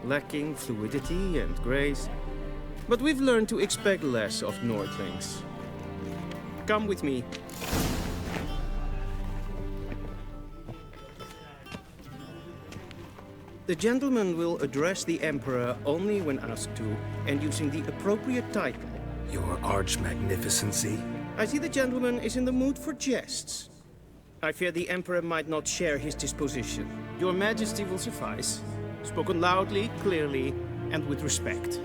Lacking fluidity and grace. But we've learned to expect less of Nordlings. Come with me. The gentleman will address the Emperor only when asked to, and using the appropriate title. Your Arch-Magnificency? I see the gentleman is in the mood for jests. I fear the Emperor might not share his disposition. Your Majesty will suffice. Spoken loudly, clearly, and with respect.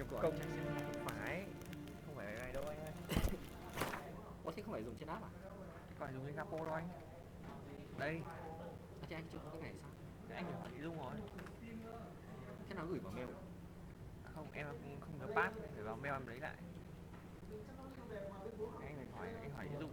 chụp Công công không phải này đâu anh ơi. Ủa thế không phải dùng trên app à? Phải dùng trên capo đâu anh. Đây. Thế anh chưa có cái này sao? Thế anh gửi Dung rồi. Thế nào gửi vào mail? Không, em không nhớ pass, gửi vào mail em lấy lại. Anh hỏi Dung.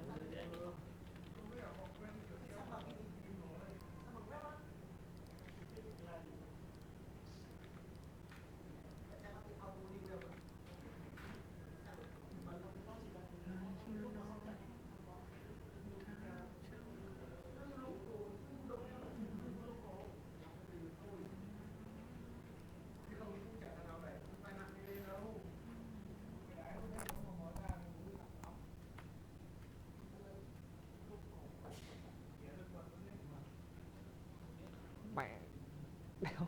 Mẹ đéo.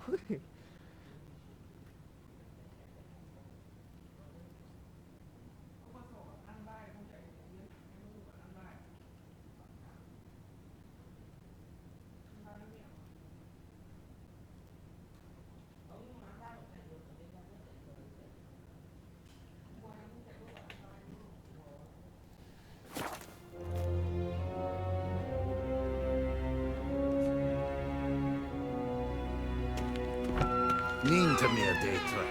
Niente mia detra.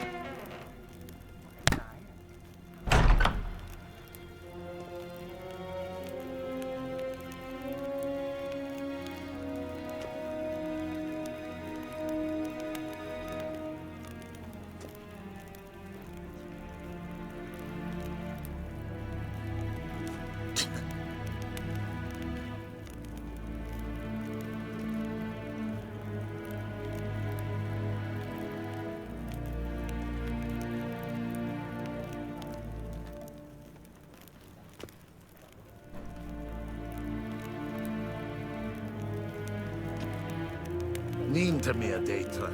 Niente mia detra.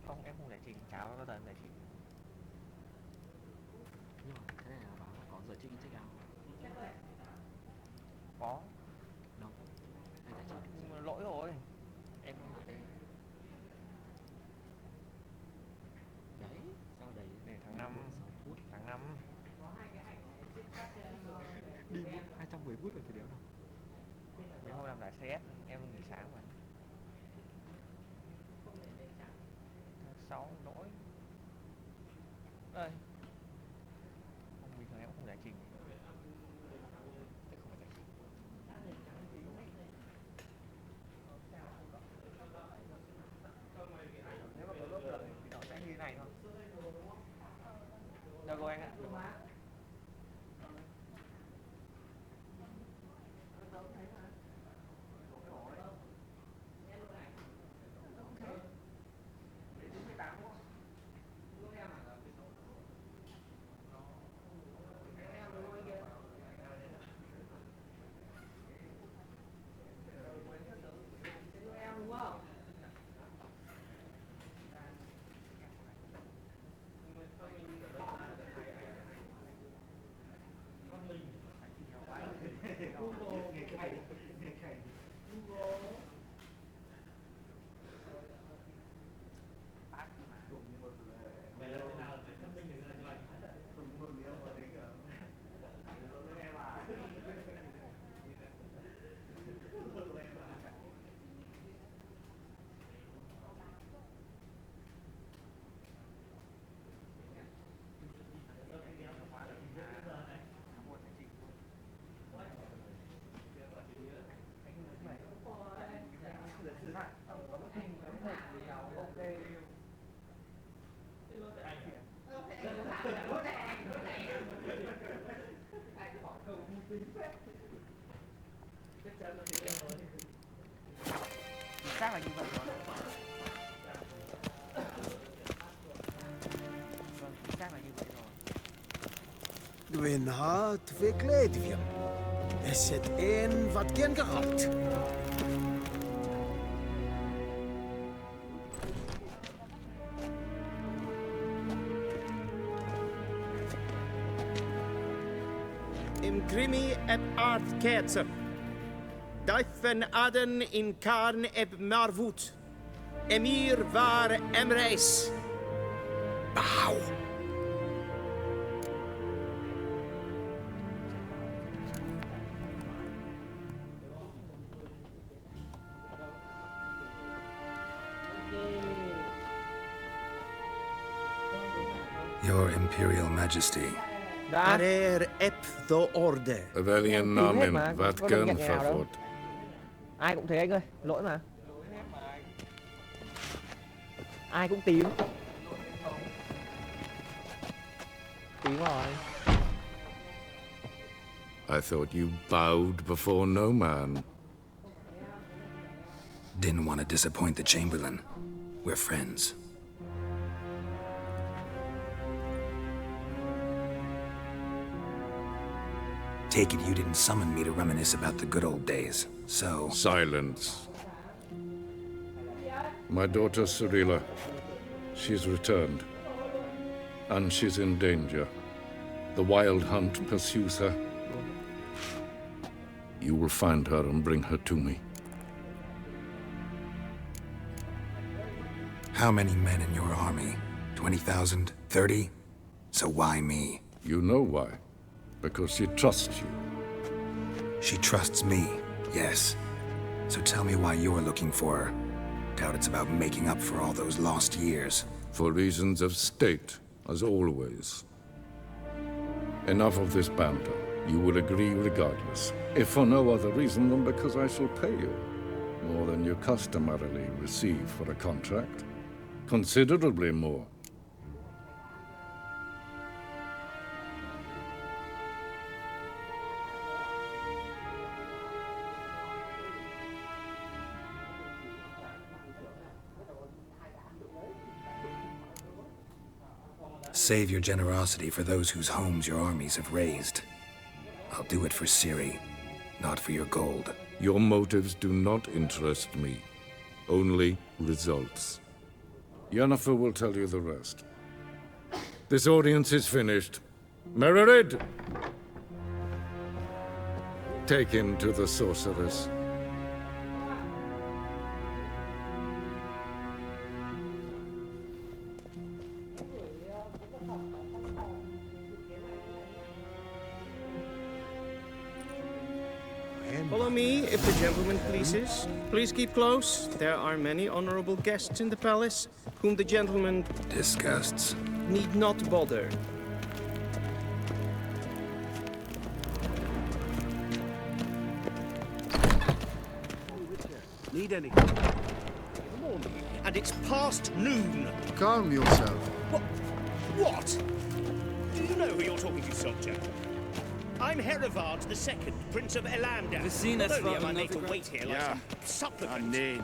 Không, em không giải trình, chả bao giờ em giải trình. Nhưng mà cái này là bảo là có giờ check in check out. Có. Đâu? Anh giải trình. Nhưng mà lỗi rồi. Em không hỏi đây. Đấy, sao đấy? Để tháng 5. Tháng 5. Đi 210 phút là cái đéo nào? Mấy hôm làm giải CS, em nghỉ sáng mà. 6 lỗi. Đây. Không, bình thường em không giải trình. Thế không phải giải trình. Nếu mà có lớp được thì nó sẽ như thế này thôi. Được rồi anh ạ. Chắc là như vậy rồi. Vâng, chắc là như vậy. Dwi'n hart fe gledfiam. Is het een wat gen gehad? Imgrimi eb art ketser. Daifen aden in karn eb marvoet. Emir var emreis. Bauw. Your Imperial Majesty. Arer ep the orde. Velian namen, vad kan favor. Ai cũng thế anh ơi, lỗi mà. Ai cũng tím. Tím rồi. I thought you bowed before no man. Didn't want to disappoint the Chamberlain. We're friends. Take it you didn't summon me to reminisce about the good old days, so... Silence. My daughter Cirilla, she's returned. And she's in danger. The Wild Hunt pursues her. You will find her and bring her to me. How many men in your army? 20,000? 30? So why me? You know why. Because she trusts you. She trusts me, yes. So tell me why you're looking for her. Doubt it's about making up for all those lost years. For reasons of state, as always. Enough of this banter. You will agree regardless. If for no other reason than because I shall pay you. More than you customarily receive for a contract. Considerably more. Save your generosity for those whose homes your armies have razed. I'll do it for Ciri, not for your gold. Your motives do not interest me. Only results. Yennefer will tell you the rest. This audience is finished. Mererid! Take him to the sorceress. Follow me, if the gentleman pleases. Please keep close. There are many honorable guests in the palace, whom the gentleman... disgusts. ...need not bother. Need anything? Come on. And it's past noon. Calm yourself. What? Do you know who you're talking to, soldier? I'm Herivard II, Prince of Elandar. Although am I made to wait here like some supplement. Nee.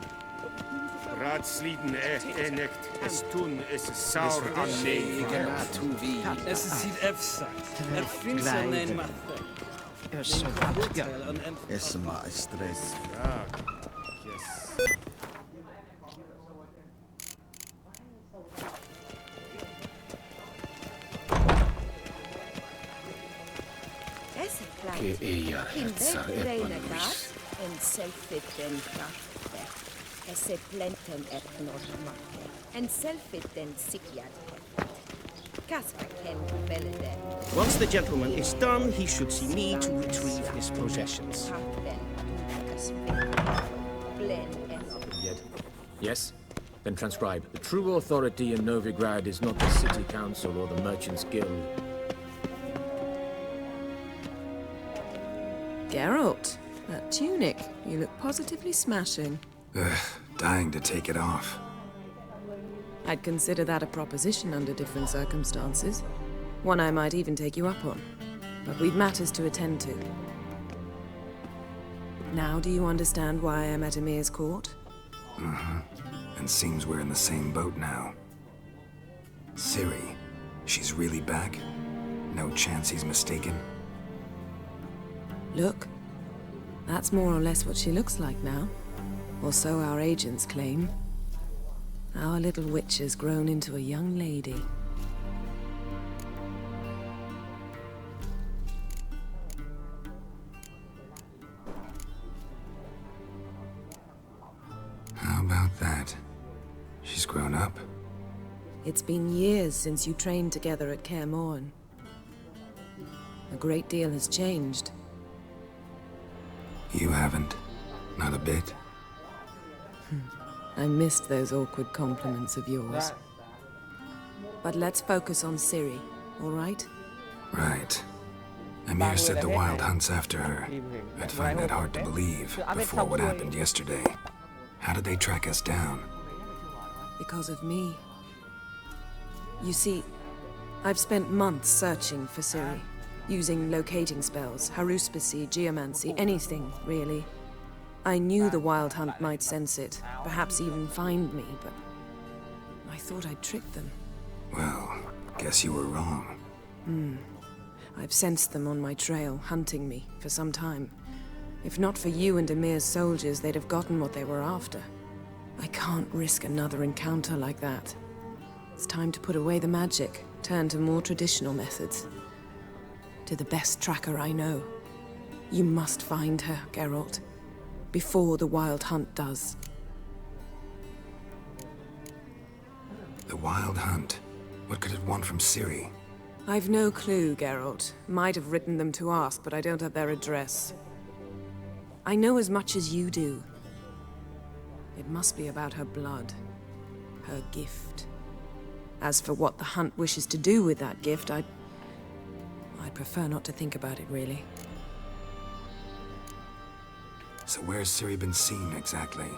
Raadsleden echt is toen is saur aan nee. Es ist Efsa. Finns en matte. Is maar stress. Che ella rezzar epanuis. En selfit den krachte. Esse plenten etnormate. En selfit den sikiat. Kasper ken velede. Once the gentleman is done, he should see me to retrieve his possessions. Yes? Then transcribe. The true authority in Novigrad is not the city council or the merchants' guild. Geralt, that tunic. You look positively smashing. Ugh, dying to take it off. I'd consider that a proposition under different circumstances. One I might even take you up on. But we've matters to attend to. Now do you understand why I'm at Emir's court? Mm-hmm. And seems we're in the same boat now. Ciri, she's really back? No chance he's mistaken. Look. That's more or less what she looks like now. Or so our agents claim. Our little witch has grown into a young lady. How about that? She's grown up. It's been years since you trained together at Kaer Morhen. A great deal has changed. You haven't. Not a bit. I missed those awkward compliments of yours. But let's focus on Ciri, all right? Right. Emir said the Wild Hunt's after her. I'd find that hard to believe before what happened yesterday. How did they track us down? Because of me. You see, I've spent months searching for Ciri, using locating spells, haruspicy, geomancy, anything, really. I knew the Wild Hunt might sense it, perhaps even find me, but I thought I'd tricked them. Well, guess you were wrong. I've sensed them on my trail, hunting me, for some time. If not for you and Emir's soldiers, they'd have gotten what they were after. I can't risk another encounter like that. It's time to put away the magic, turn to more traditional methods. To the best tracker I know. You must find her, Geralt. Before the Wild Hunt does. The Wild Hunt? What could it want from Ciri? I've no clue, Geralt. Might have written them to ask, but I don't have their address. I know as much as you do. It must be about her blood. Her gift. As for what the Hunt wishes to do with that gift, I'd prefer not to think about it, really. So where's Ciri been seen, exactly?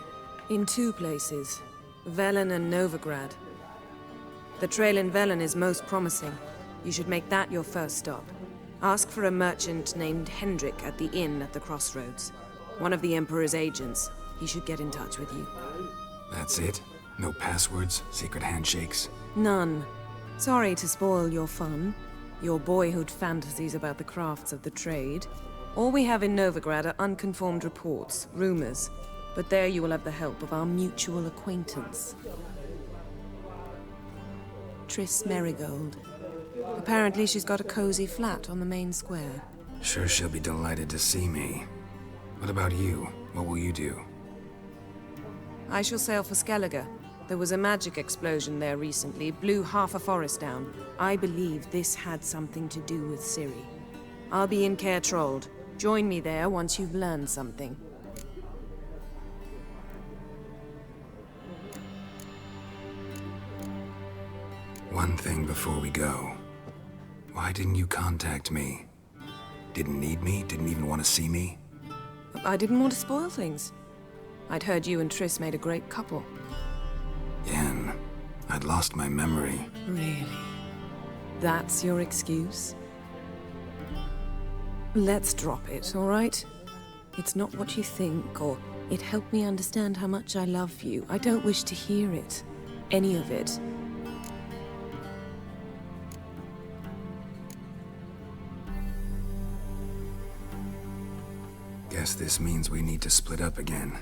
In two places. Velen and Novigrad. The trail in Velen is most promising. You should make that your first stop. Ask for a merchant named Hendrik at the inn at the crossroads. One of the Emperor's agents. He should get in touch with you. That's it? No passwords? Secret handshakes? None. Sorry to spoil your fun. Your boyhood fantasies about the crafts of the trade. All we have in Novigrad are unconfirmed reports, rumors. But there you will have the help of our mutual acquaintance. Triss Merigold. Apparently she's got a cozy flat on the main square. Sure she'll be delighted to see me. What about you? What will you do? I shall sail for Skellige. There was a magic explosion there recently, blew half a forest down. I believe this had something to do with Ciri. I'll be in Caer Trolde. Join me there once you've learned something. One thing before we go. Why didn't you contact me? Didn't need me? Didn't even want to see me? I didn't want to spoil things. I'd heard you and Triss made a great couple. Yen, I'd lost my memory. Really? That's your excuse? Let's drop it, all right? It's not what you think, or it helped me understand how much I love you. I don't wish to hear it. Any of it. Guess this means we need to split up again.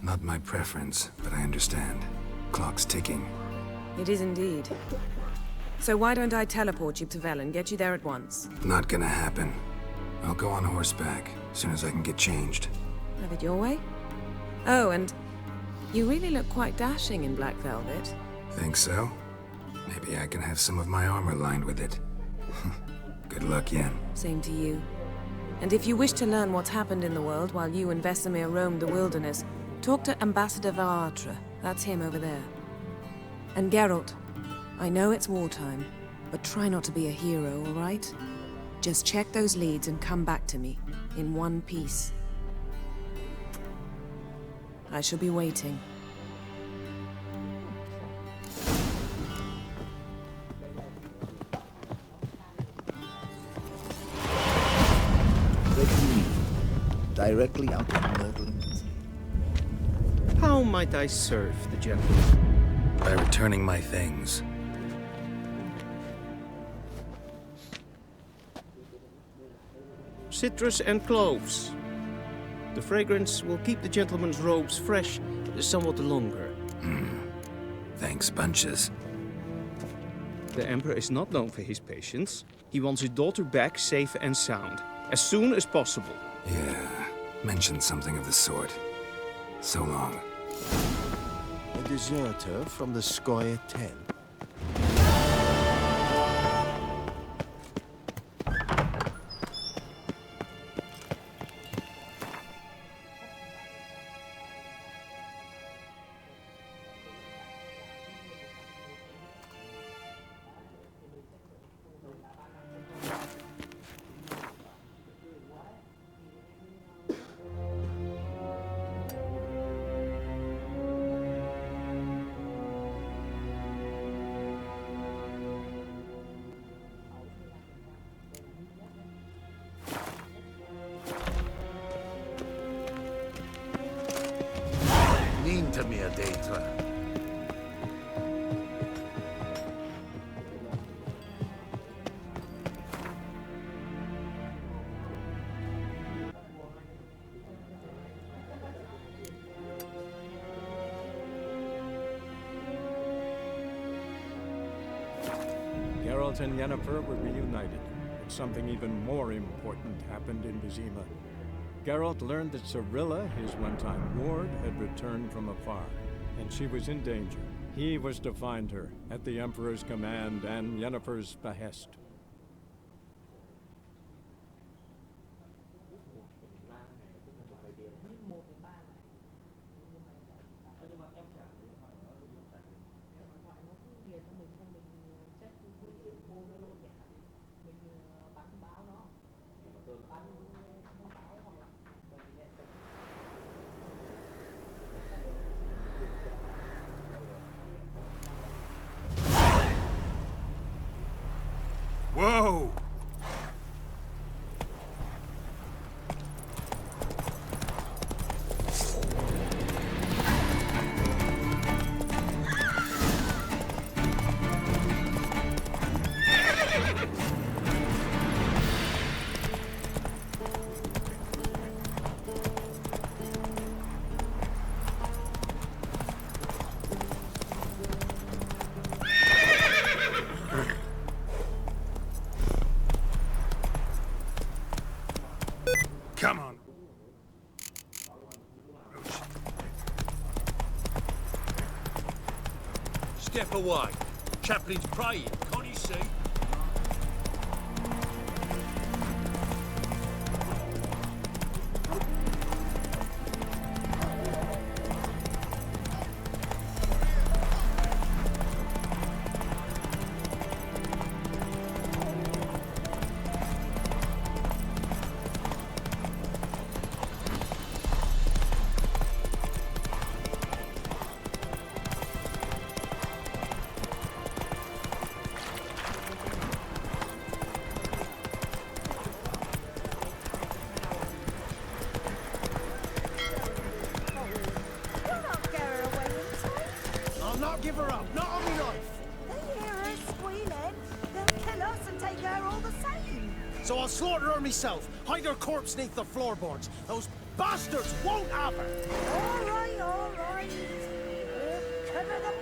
Not my preference, but I understand. Clock's ticking. It is indeed. So why don't I teleport you to Velen, get you there at once? Not gonna happen. I'll go on horseback, as soon as I can get changed. Have it your way? Oh, and you really look quite dashing in black velvet. Think so? Maybe I can have some of my armor lined with it. Good luck, Yen. Same to you. And if you wish to learn what's happened in the world while you and Vesemir roamed the wilderness, talk to Ambassador Varatra. That's him over there. And Geralt, I know it's wartime, but try not to be a hero, all right? Just check those leads and come back to me, in one piece. I shall be waiting. Directly out of Nordland. How might I serve the gentleman? By returning my things. citrus and cloves. The fragrance will keep the gentleman's robes fresh somewhat longer. Thanks, bunches. The Emperor is not known for his patience. He wants his daughter back safe and sound, as soon as possible. Yeah, mentioned something of the sort. So long. A deserter from the Skoye 10. Ninta mia deitra. Geralt and Yennefer were reunited, but something even more important happened in Vizima. Geralt learned that Cirilla, his one-time ward, had returned from afar, and she was in danger. He was to find her, at the Emperor's command and Yennefer's behest. Whoa! Come on. Step away. Chaplain's praying, can't you see? I'll not give her up, not on me life. They hear her squealing. They'll kill us and take her all the same. So I'll slaughter her myself, hide her corpse neath the floorboards. Those bastards won't have her. All right, all right. We'll cover them.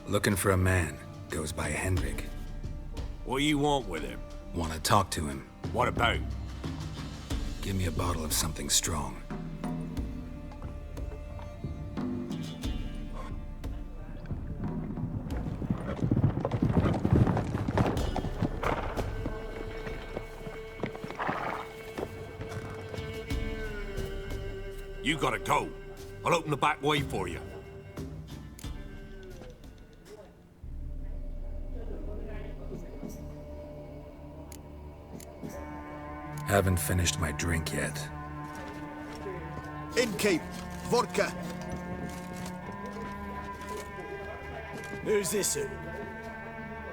Looking for a man. Goes by Hendrik. What do you want with him? Want to talk to him. What about? Give me a bottle of something strong. You gotta go. I'll open the back way for you. Haven't finished my drink yet. Innkeep, vodka. Who's this?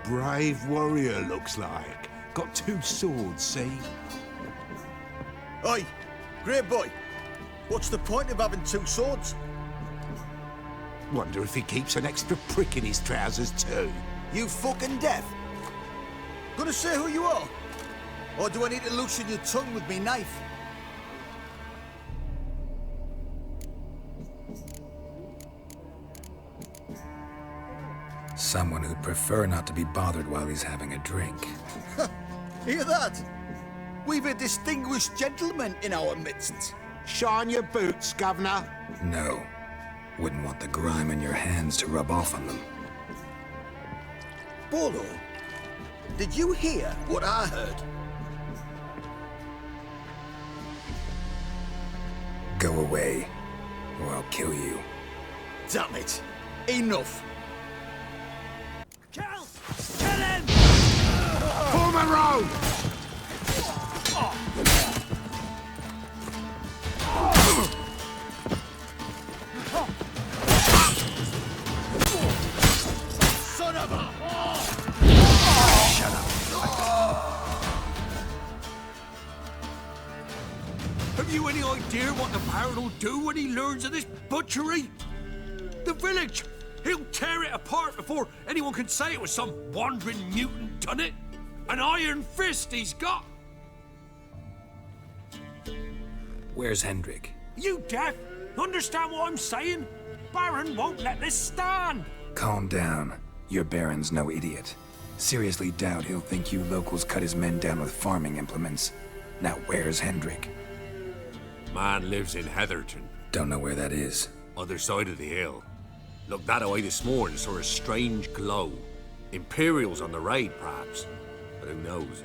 Brave warrior, looks like. Got 2 swords, see? Oi, great boy. What's the point of having 2 swords? Wonder if he keeps an extra prick in his trousers too. You fucking deaf? Gonna say who you are? Or do I need to loosen your tongue with me knife? Someone who'd prefer not to be bothered while he's having a drink. Hear that? We've a distinguished gentleman in our midst. Shine your boots, Governor. No. Wouldn't want the grime in your hands to rub off on them. Bolo, did you hear what I heard? Go away, or I'll kill you. Damn it. Enough. Kill him! Form a road! Son of a... Shut up. Have you any idea what the Baron will do when he learns of this butchery? The village! He'll tear it apart before anyone can say it was some wandering mutant done it. An iron fist he's got! Where's Hendrik? You deaf? Understand what I'm saying? Baron won't let this stand! Calm down. Your Baron's no idiot. Seriously doubt he'll think you locals cut his men down with farming implements. Now where's Hendrik? Man lives in Heatherton. Don't know where that is. Other side of the hill. Looked that away this morning, saw a strange glow. Imperials on the raid, perhaps. But who knows?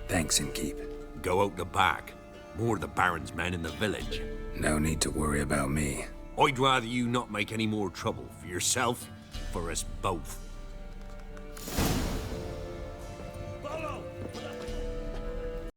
Thanks, Innkeep. Go out the back. More of the Baron's men in the village. No need to worry about me. I'd rather you not make any more trouble for yourself, for us both.